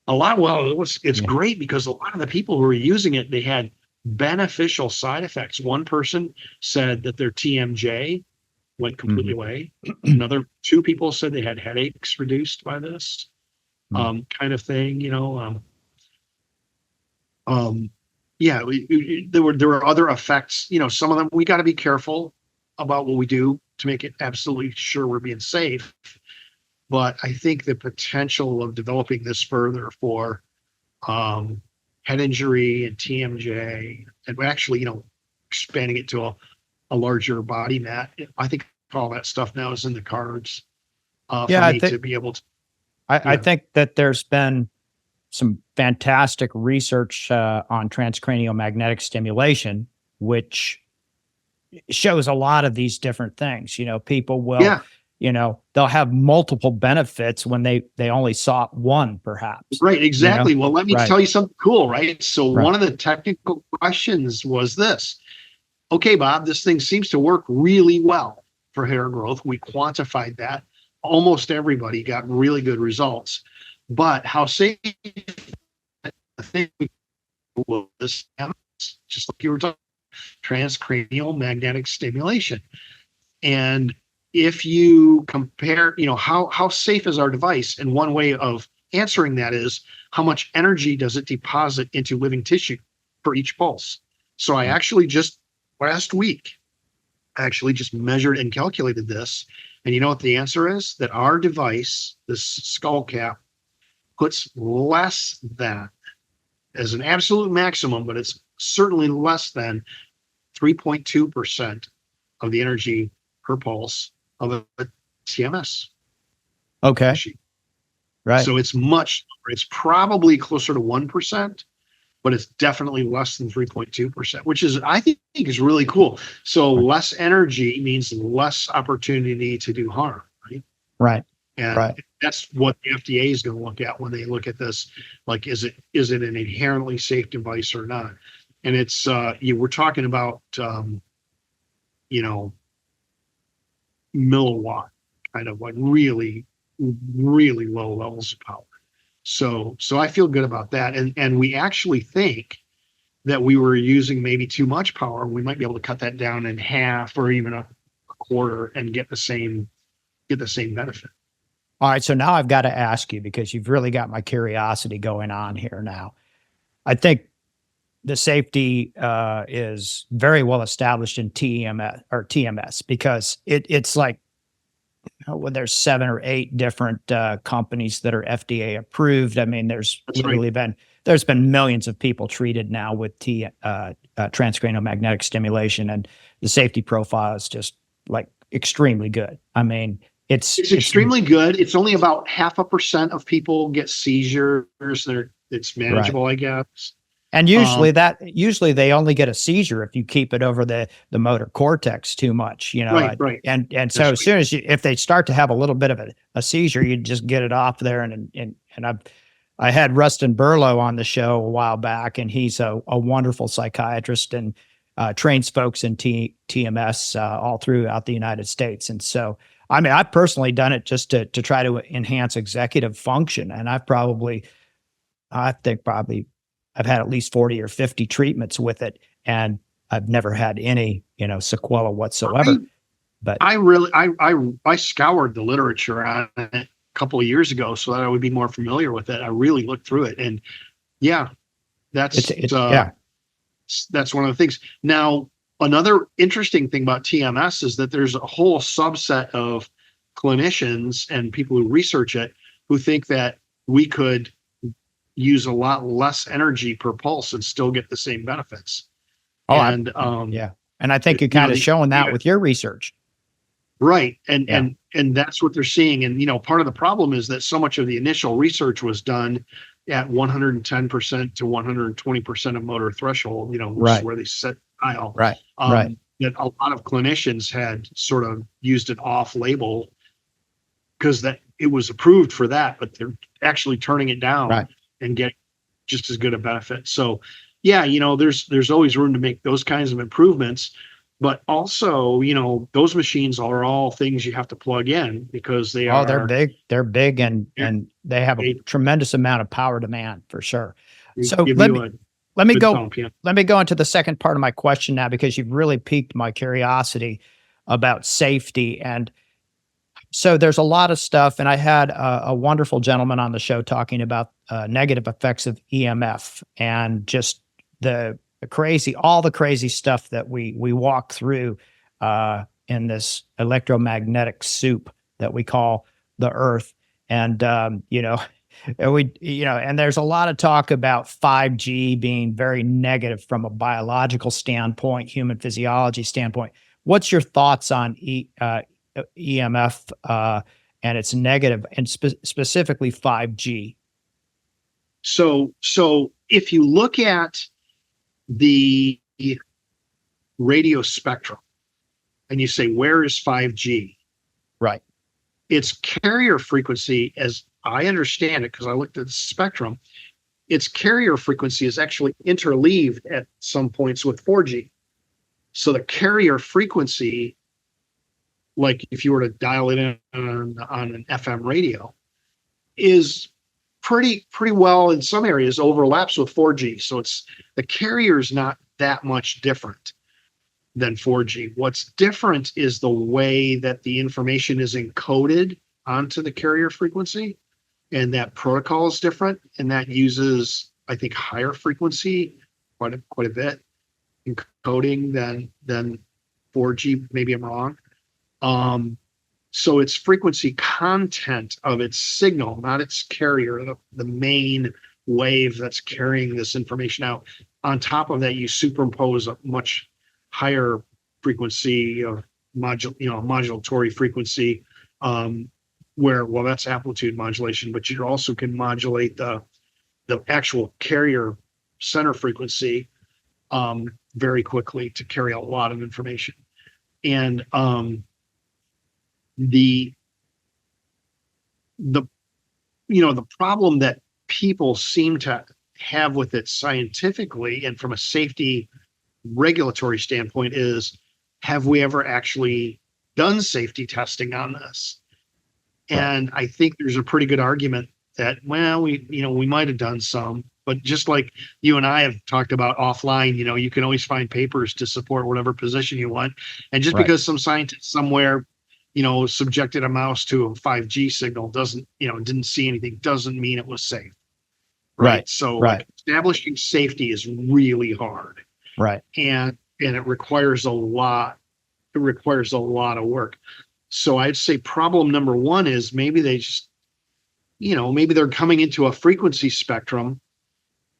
It's great because a lot of the people who were using it, they had beneficial side effects. One person said that their TMJ went completely away. Another 2 people said they had headaches reduced by this kind of thing, there were other effects, some of them, we got to be careful about what we do to make it absolutely sure we're being safe. But I think the potential of developing this further for head injury and TMJ, and actually, expanding it to a larger body mat, I think all that stuff now is in the cards for me to be able to. I think that there's been some fantastic research on transcranial magnetic stimulation, which shows a lot of these different things. People will they'll have multiple benefits when they only sought one, perhaps. Right, exactly. Well, let me Right. tell you something cool, right? So Right. one of the technical questions was this. Okay, Bob, this thing seems to work really well for hair growth. We quantified that. Almost everybody got really good results. But how safe the thing was, just like you were talking, transcranial magnetic stimulation. And if you compare, how safe is our device? And one way of answering that is how much energy does it deposit into living tissue for each pulse? So I actually just last week, I actually just measured and calculated this. And you know what the answer is? That our device, this skull cap, puts less than, as an absolute maximum, but it's certainly less than 3.2% of the energy per pulse of a TMS Okay. machine. Right. So it's much, it's probably closer to 1%, but it's definitely less than 3.2%, which is, I think is really cool. So less energy means less opportunity to do harm, right? Right. And Right. that's what the FDA is going to look at when they look at this. Like, is it an inherently safe device or not? And it's, we're talking about, milliwatt, kind of like really, really low levels of power. So I feel good about that. And we actually think that we were using maybe too much power. We might be able to cut that down in half or even a quarter and get the same benefit. All right. So now I've got to ask you, because you've really got my curiosity going on here now. I think the safety is very well established in TMS, because it's like, well, there's 7 or 8 different companies that are FDA approved. I mean, there's been millions of people treated now with transcranial magnetic stimulation, and the safety profile is just like extremely good. I mean, it's extremely good. It's only about 0.5% of people get seizures. It's manageable, right. I guess. And usually they only get a seizure if you keep it over the motor cortex too much, Right. And so as soon as if they start to have a little bit of a seizure, you just get it off there. And I had Rustin Burlow on the show a while back, and he's a wonderful psychiatrist and trains folks in TMS all throughout the United States. And so, I mean, I've personally done it just to try to enhance executive function. And I've had at least 40 or 50 treatments with it, and I've never had any, sequela whatsoever. I scoured the literature on it a couple of years ago so that I would be more familiar with it. I really looked through it, and that's one of the things. Now, another interesting thing about TMS is that there's a whole subset of clinicians and people who research it who think that we could use a lot less energy per pulse and still get the same benefits. And I think you're kind of showing that with your research. Right. And that's what they're seeing. And, part of the problem is that so much of the initial research was done at 110% to 120% of motor threshold, which is where they set the dial. Right. That a lot of clinicians had sort of used it off label because that it was approved for that, but they're actually turning it down and get just as good a benefit. So there's always room to make those kinds of improvements, but also, those machines are all things you have to plug in because they're big and they have a tremendous amount of power demand for sure. So let me go into the second part of my question now, because you've really piqued my curiosity about safety. And so there's a lot of stuff, and I had a wonderful gentleman on the show talking about negative effects of EMF and just all the crazy stuff that we walk through in this electromagnetic soup that we call the Earth. And and there's a lot of talk about 5G being very negative from a biological standpoint, human physiology standpoint. What's your thoughts on EMF and its negative, and specifically 5G? So if you look at the radio spectrum and you say, where is 5G? Right. its carrier frequency, as I understand it, because I looked at the spectrum, its carrier frequency is actually interleaved at some points with 4G. So the carrier frequency, like if you were to dial it in on an FM radio, is pretty well in some areas overlaps with 4G. So it's the carrier is not that much different than 4G. What's different is the way that the information is encoded onto the carrier frequency, and that protocol is different, and that uses, I think, higher frequency quite a bit encoding than 4G. Maybe I'm wrong. So its frequency content of its signal, not its carrier, the main wave that's carrying this information out. On top of that, you superimpose a much higher frequency of modulatory frequency, where, well, that's amplitude modulation, but you also can modulate the actual carrier center frequency very quickly to carry a lot of information. And the problem that people seem to have with it scientifically and from a safety regulatory standpoint is, have we ever actually done safety testing on this? And I think there's a pretty good argument that, well, we might have done some, but just like you and I have talked about offline, you can always find papers to support whatever position you want. And just because some scientist somewhere, subjected a mouse to a 5G signal didn't see anything, doesn't mean it was safe. Right. So like, establishing safety is really hard. Right. And it requires a lot. It requires a lot of work. So I'd say problem number one is maybe they just, maybe they're coming into a frequency spectrum,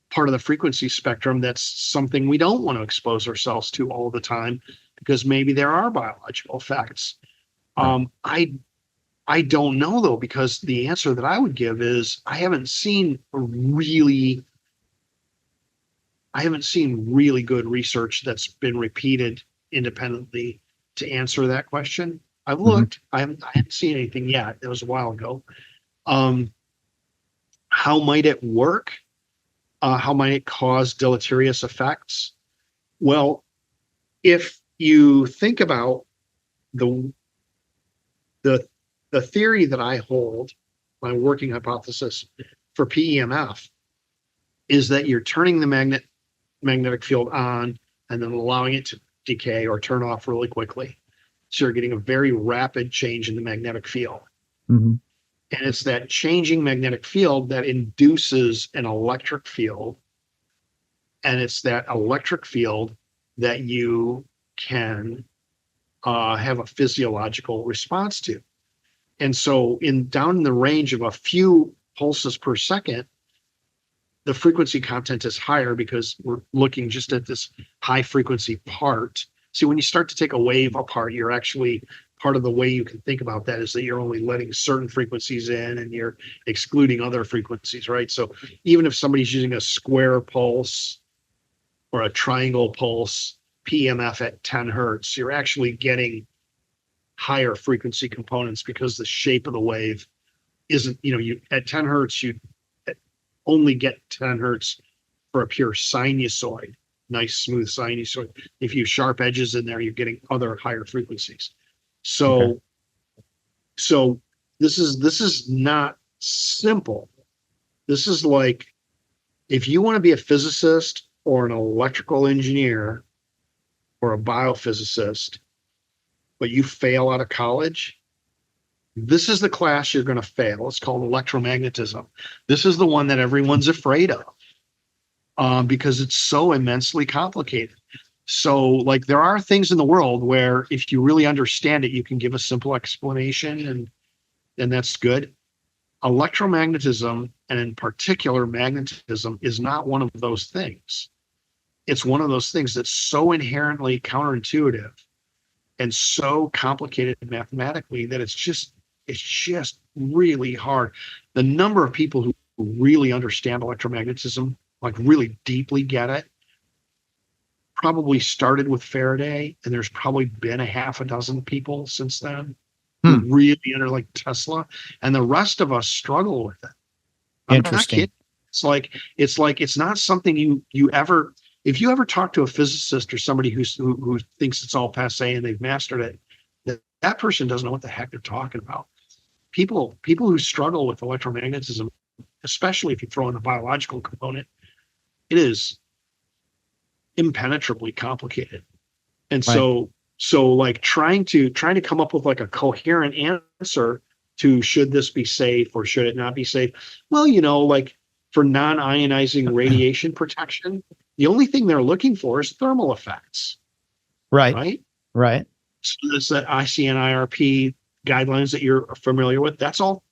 part of the frequency spectrum that's something we don't want to expose ourselves to all the time, because maybe there are biological effects. I don't know though, because the answer that I would give is I haven't seen really good research that's been repeated independently to answer that question. I've looked, I haven't seen anything yet. It was a while ago. How might it work? How might it cause deleterious effects? Well, if you think about the theory that I hold, my working hypothesis for PEMF, is that you're turning the magnetic field on and then allowing it to decay or turn off really quickly. So you're getting a very rapid change in the magnetic field. Mm-hmm. And it's that changing magnetic field that induces an electric field. And it's that electric field that you can have a physiological response to. And so down in the range of a few pulses per second, the frequency content is higher because we're looking just at this high frequency part. See, when you start to take a wave apart, you're actually, part of the way you can think about that is that you're only letting certain frequencies in and you're excluding other frequencies, right? So even if somebody's using a square pulse or a triangle pulse, PEMF at 10 hertz, you're actually getting higher frequency components because the shape of the wave isn't, you at 10 hertz, you only get 10 hertz for a pure sinusoid, nice smooth sinusoid. If you sharp edges in there, you're getting other higher frequencies. So this is not simple. This is like, if you want to be a physicist or an electrical engineer or a biophysicist, but you fail out of college, this is the class you're going to fail. It's called electromagnetism. This is the one that everyone's afraid of because it's so immensely complicated. So like, there are things in the world where if you really understand it, you can give a simple explanation and that's good. Electromagnetism, and in particular magnetism, is not one of those things. It's one of those things that's so inherently counterintuitive and so complicated mathematically that it's just really hard. The number of people who really understand electromagnetism, like really deeply get it, probably started with Faraday, and there's probably been a half a dozen people since then who really under, like Tesla, and the rest of us struggle with it. I'm not Interesting. kidding. It's not something you ever, if you ever talk to a physicist or somebody who thinks it's all passé and they've mastered it, that person doesn't know what the heck they're talking about. People who struggle with electromagnetism, especially if you throw in a biological component, it is impenetrably complicated. And Right. so like trying to come up with like a coherent answer to, should this be safe or should it not be safe? Well, like for non-ionizing radiation protection, the only thing they're looking for is thermal effects, Right. right? Right. So it's that ICN-IRP guidelines that you're familiar with. That's all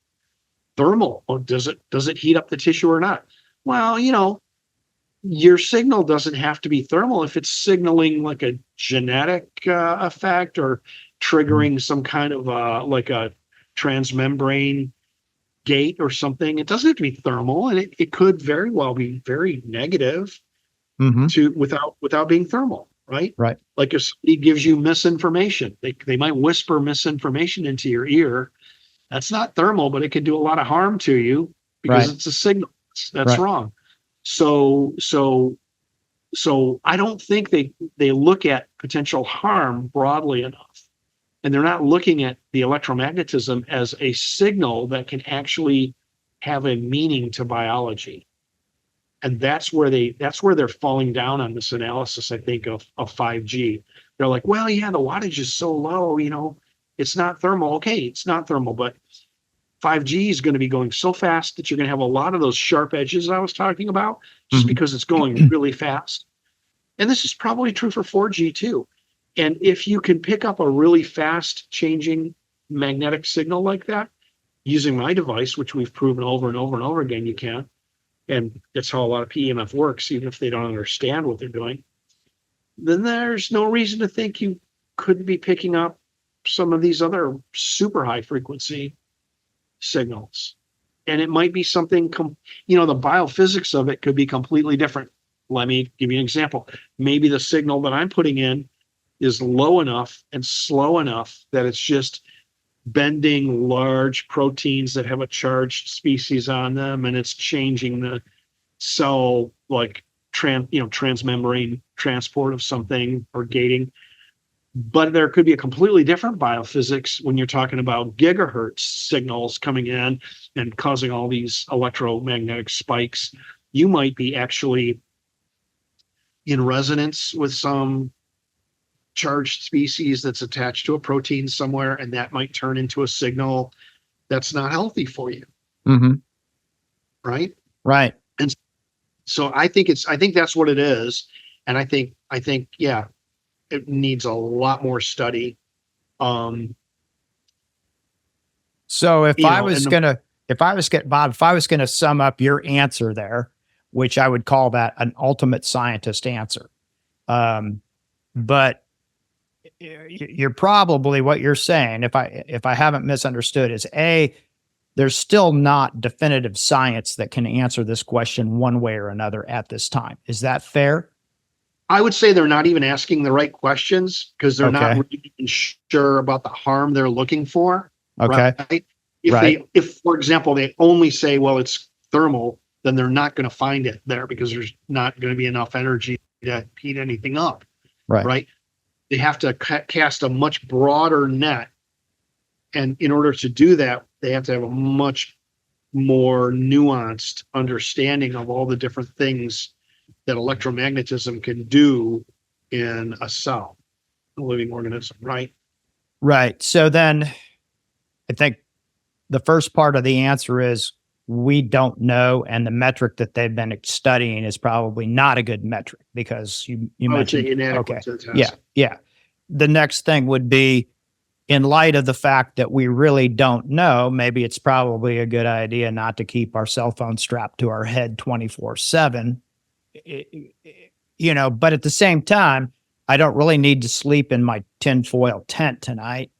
thermal. Or does it heat up the tissue or not? Well, your signal doesn't have to be thermal if it's signaling like a genetic effect or triggering some kind of like a transmembrane gate or something. It doesn't have to be thermal, and it could very well be very negative Mm-hmm. without being thermal, right? Right. Like if somebody gives you misinformation, they might whisper misinformation into your ear. That's not thermal, but it can do a lot of harm to you because Right. it's a signal. That's Right. wrong. So I don't think they look at potential harm broadly enough. And they're not looking at the electromagnetism as a signal that can actually have a meaning to biology. And that's where they're falling down on this analysis, I think, of 5G. They're like, well, yeah, the wattage is so low, it's not thermal. Okay, it's not thermal, but 5G is going to be going so fast that you're going to have a lot of those sharp edges I was talking about, just Mhm. because it's going really fast. And this is probably true for 4G too. And if you can pick up a really fast changing magnetic signal like that, using my device, which we've proven over and over and over again, you can. And that's how a lot of PEMF works, even if they don't understand what they're doing. Then there's no reason to think you couldn't be picking up some of these other super high frequency signals. And it might be something, the biophysics of it could be completely different. Let me give you an example. Maybe the signal that I'm putting in is low enough and slow enough that it's just bending large proteins that have a charged species on them, and it's changing the cell, like transmembrane transport of something or gating. But there could be a completely different biophysics when you're talking about gigahertz signals coming in and causing all these electromagnetic spikes. You might be actually in resonance with some charged species that's attached to a protein somewhere, and that might turn into a signal that's not healthy for you. Mm-hmm. Right. Right. And so I think that's what it is. And I think, yeah, it needs a lot more study. So if I was gonna sum up your answer there, which I would call that an ultimate scientist answer. But you're probably, what you're saying, if I haven't misunderstood, is there's still not definitive science that can answer this question one way or another at this time. Is that fair? I would say they're not even asking the right questions because they're not Okay. really even sure about the harm they're looking for. Okay. Right? Right. If for example, they only say, well, it's thermal, then they're not going to find it there because there's not going to be enough energy to heat anything up. Right. Right. They have to cast a much broader net. And in order to do that, they have to have a much more nuanced understanding of all the different things that electromagnetism can do in a cell, a living organism, right? Right. So then I think the first part of the answer is we don't know, and the metric that they've been studying is probably not a good metric because you mentioned inadequate to the test. Yeah, yeah. The next thing would be, in light of the fact that we really don't know, maybe it's probably a good idea not to keep our cell phone strapped to our head 24/7. But at the same time, I don't really need to sleep in my tinfoil tent tonight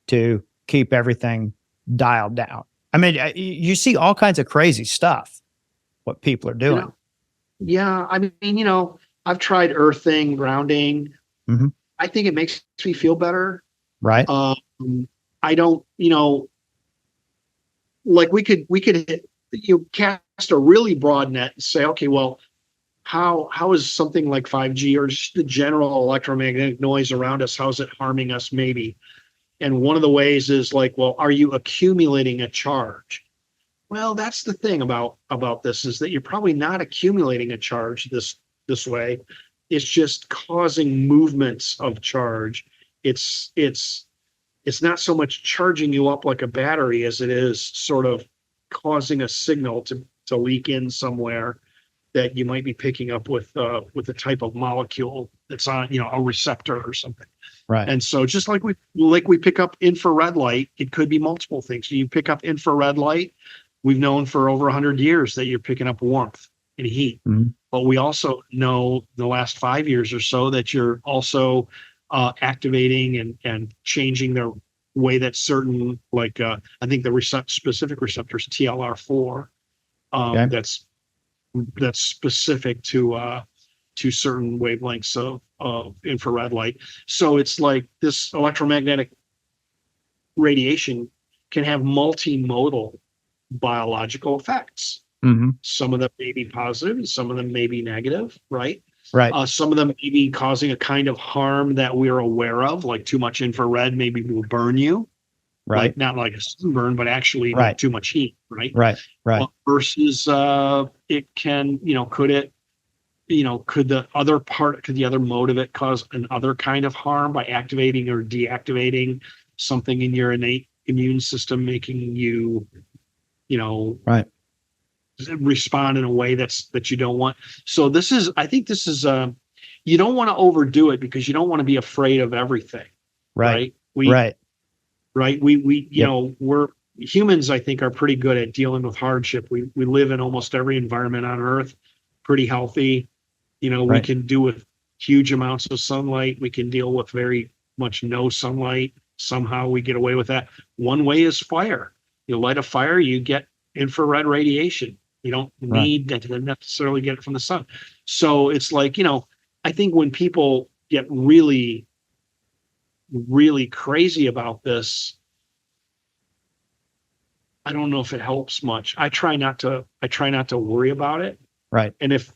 to keep everything dialed down. I mean, you see all kinds of crazy stuff, what people are doing. Yeah. I mean, I've tried earthing, grounding. Mm-hmm. I think it makes me feel better. Right. I don't, like we could cast a really broad net and say, okay, well, how is something like 5G or just the general electromagnetic noise around us, how's it harming us maybe? And one of the ways is like, well, are you accumulating a charge? Well, that's the thing about this, is that you're probably not accumulating a charge this way. It's just causing movements of charge. It's not so much charging you up like a battery as it is sort of causing a signal to leak in somewhere that you might be picking up with a type of molecule that's on, a receptor or something. Right. And so just like we pick up infrared light, it could be multiple things. You pick up infrared light. We've known for over 100 years that you're picking up warmth and heat. Mm-hmm. But we also know the last 5 years or so that you're also activating and changing the way that certain, like I think the specific receptors, TLR4, Okay. that's specific to certain wavelengths of infrared light. So it's like this electromagnetic radiation can have multimodal biological effects. Mm-hmm. Some of them may be positive and some of them may be negative, right? Right. Some of them may be causing a kind of harm that we're aware of, like too much infrared maybe will burn you. Right. Like not like a sunburn, but actually Right. too much heat, right? Right. Right. Versus it can, could the other mode of it cause an other kind of harm by activating or deactivating something in your innate immune system, making you, Right. respond in a way that you don't want. So I think this is you don't want to overdo it because you don't want to be afraid of everything. Right. Right. Right. We we're humans, I think, are pretty good at dealing with hardship. We live in almost every environment on Earth, pretty healthy. We Right. can do with huge amounts of sunlight. We can deal with very much no sunlight. Somehow we get away with that. One way is fire. You light a fire, you get infrared radiation. You don't need to necessarily get it from the sun. So it's like, I think when people get really, really crazy about this, I don't know if it helps much. I try not to worry about it. Right. And if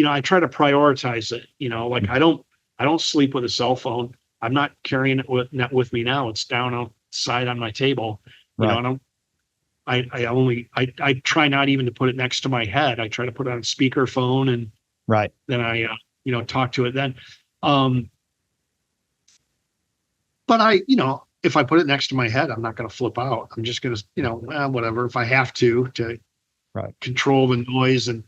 I try to prioritize it, like I don't sleep with a cell phone. I'm not carrying it with me now. It's down outside on my table. Right. I try not even to put it next to my head. I try to put it on speakerphone and Right. then I talk to it then. But if I put it next to my head, I'm not going to flip out. I'm just going to, whatever. If I have to Right. control the noise and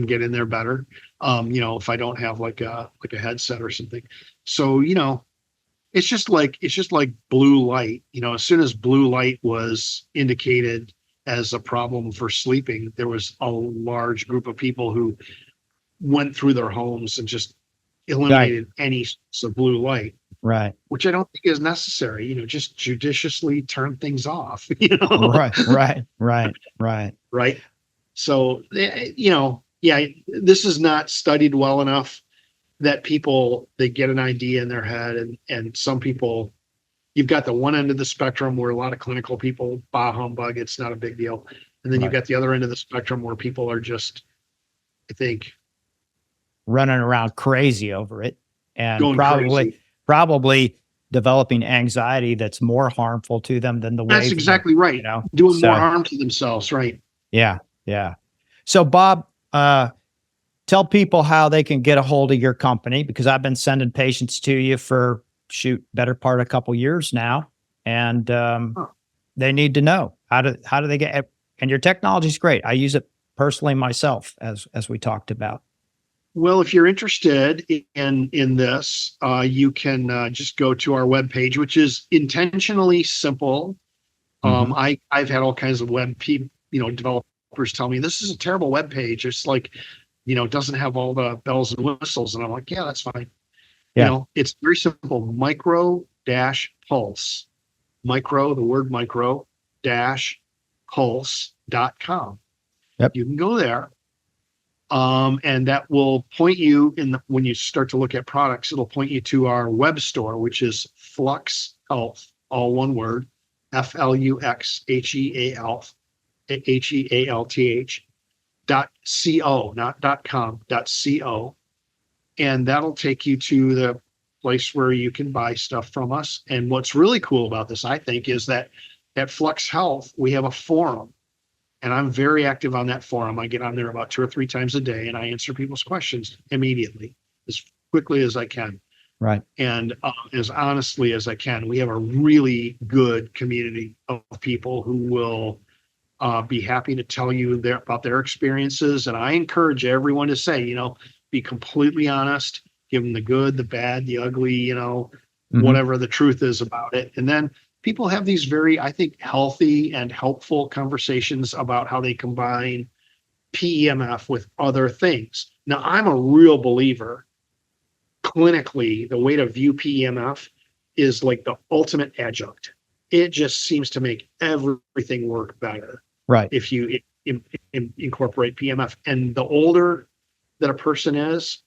get in there better. If I don't have like a headset or something. So, it's just like blue light. As soon as blue light was indicated as a problem for sleeping, there was a large group of people who went through their homes and just eliminated any source of blue light. Right. Which I don't think is necessary. Just judiciously turn things off. Right. So, this is not studied well enough that people, they get an idea in their head, and some people, you've got the one end of the spectrum where a lot of clinical people, bah humbug, it's not a big deal. And then you've got the other end of the spectrum where people are just, I think, running around crazy over it and going crazy. probably developing anxiety that's more harmful to them than the wave. That's exactly right. Doing more harm to themselves. Right. Yeah. Yeah. So Bob, tell people how they can get a hold of your company, because I've been sending patients to you for better part of a couple years now. And they need to know how do they get, and your technology is great. I use it personally myself, as we talked about. Well, if you're interested in this, you can just go to our webpage, which is intentionally simple. I've had all kinds of developers tell me this is a terrible webpage. It's like, doesn't have all the bells and whistles. And I'm like, yeah, that's fine. Yeah. It's very simple. Micro-pulse, the word micro-pulse.com. Yep. You can go there. And that will point you when you start to look at products, it'll point you to our web store, which is Flux Health, all one word, FLUXHEALTH.co, not .com, .co. And that'll take you to the place where you can buy stuff from us. And what's really cool about this, I think, is that at Flux Health, we have a forum. And I'm very active on that forum. I get on there about 2 or 3 times a day, and I answer people's questions immediately, as quickly as I can. Right. And as honestly as I can. We have a really good community of people who will be happy to tell you about their experiences. And I encourage everyone to say, be completely honest, give them the good, the bad, the ugly, whatever the truth is about it. And then people have these very, I think, healthy and helpful conversations about how they combine PEMF with other things. Now, I'm a real believer. Clinically, the way to view PEMF is like the ultimate adjunct. It just seems to make everything work better. Right. If you incorporate PEMF. And the older that a person is,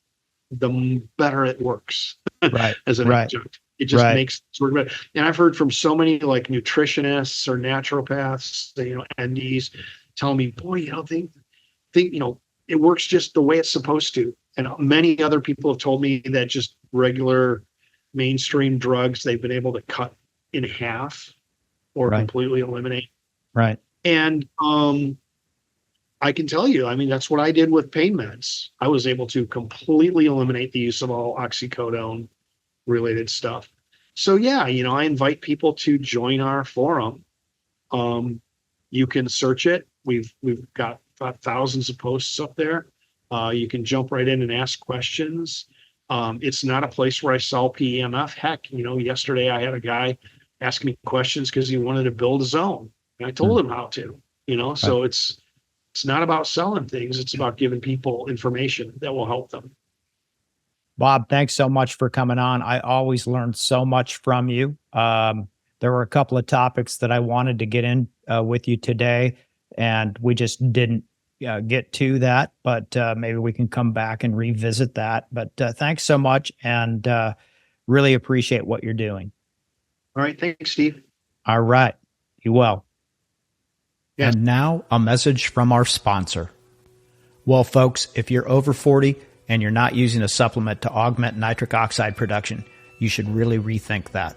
the better it works Right. as an adjunct. It just makes it work better. And I've heard from so many like nutritionists or naturopaths, NDs, telling me, boy, think it works just the way it's supposed to. And many other people have told me that just regular mainstream drugs, they've been able to cut in half or completely eliminate. Right. And I can tell you, that's what I did with pain meds. I was able to completely eliminate the use of all oxycodone related stuff. So yeah, I invite people to join our forum. You can search it. We've got thousands of posts up there. You can jump right in and ask questions. It's not a place where I sell PEMF. Heck, yesterday I had a guy ask me questions because he wanted to build his own, and I told him how to. So it's not about selling things. It's about giving people information that will help them. Bob, thanks so much for coming on. I always learned so much from you. There were a couple of topics that I wanted to get in with you today, and we just didn't get to that, but maybe we can come back and revisit that. But thanks so much, and really appreciate what you're doing. All right. Thanks, Steve. All right. You well. Yes. And now a message from our sponsor. Well, folks, if you're over 40 and you're not using a supplement to augment nitric oxide production, you should really rethink that.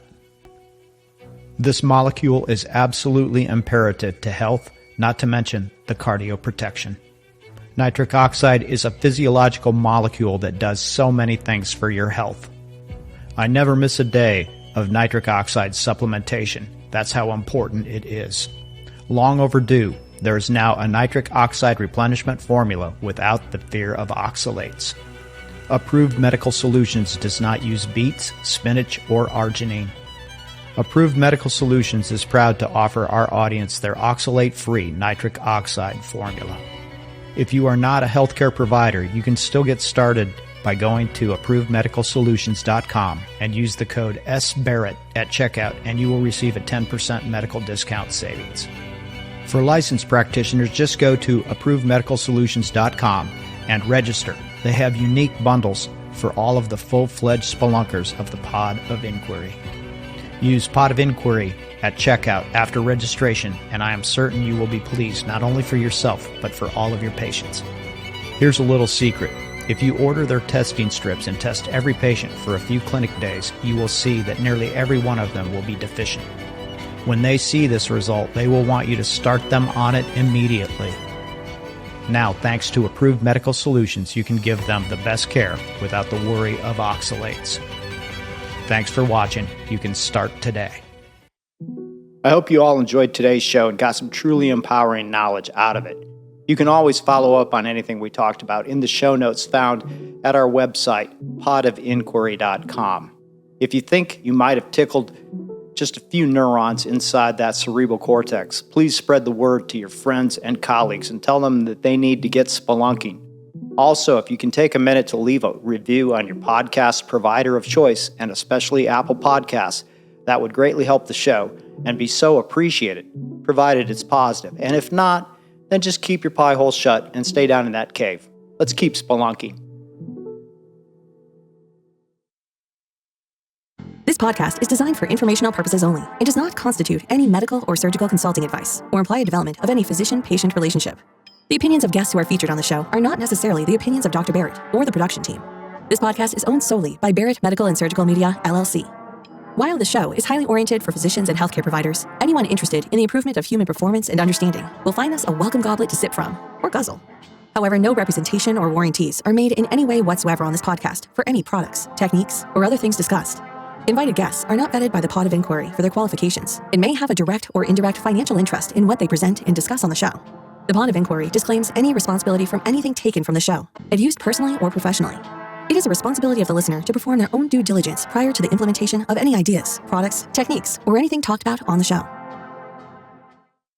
This molecule is absolutely imperative to health, not to mention the cardio protection. Nitric oxide is a physiological molecule that does so many things for your health. I never miss a day of nitric oxide supplementation. That's how important it is. Long overdue, there is now a nitric oxide replenishment formula without the fear of oxalates. Approved Medical Solutions does not use beets, spinach, or arginine. Approved Medical Solutions is proud to offer our audience their oxalate-free nitric oxide formula. If you are not a healthcare provider, you can still get started by going to approvedmedicalsolutions.com and use the code SBarrett at checkout, and you will receive a 10% medical discount savings. For licensed practitioners, just go to approvedmedicalsolutions.com and register. They have unique bundles for all of the full-fledged spelunkers of the Pod of Inquiry. Use Pod of Inquiry at checkout after registration, and I am certain you will be pleased not only for yourself, but for all of your patients. Here's a little secret. If you order their testing strips and test every patient for a few clinic days, you will see that nearly every one of them will be deficient. When they see this result, they will want you to start them on it immediately. Now, thanks to Approved Medical Solutions, you can give them the best care without the worry of oxalates. Thanks for watching. You can start today. I hope you all enjoyed today's show and got some truly empowering knowledge out of it. You can always follow up on anything we talked about in the show notes found at our website, podofinquiry.com. If you think you might have tickled just a few neurons inside that cerebral cortex, please spread the word to your friends and colleagues and tell them that they need to get spelunking. Also, if you can take a minute to leave a review on your podcast provider of choice, and especially Apple Podcasts, that would greatly help the show and be so appreciated, provided it's positive. And if not, then just keep your pie hole shut and stay down in that cave. Let's keep spelunking. This podcast is designed for informational purposes only and does not constitute any medical or surgical consulting advice or imply a development of any physician-patient relationship. The opinions of guests who are featured on the show are not necessarily the opinions of Dr. Barrett or the production team. This podcast is owned solely by Barrett Medical and Surgical Media, LLC. While the show is highly oriented for physicians and healthcare providers, anyone interested in the improvement of human performance and understanding will find this a welcome goblet to sip from, or guzzle. However, no representation or warranties are made in any way whatsoever on this podcast for any products, techniques, or other things discussed. Invited guests are not vetted by the Pod of Inquiry for their qualifications and may have a direct or indirect financial interest in what they present and discuss on the show. The Pod of Inquiry disclaims any responsibility from anything taken from the show and used personally or professionally. It is a responsibility of the listener to perform their own due diligence prior to the implementation of any ideas, products, techniques, or anything talked about on the show.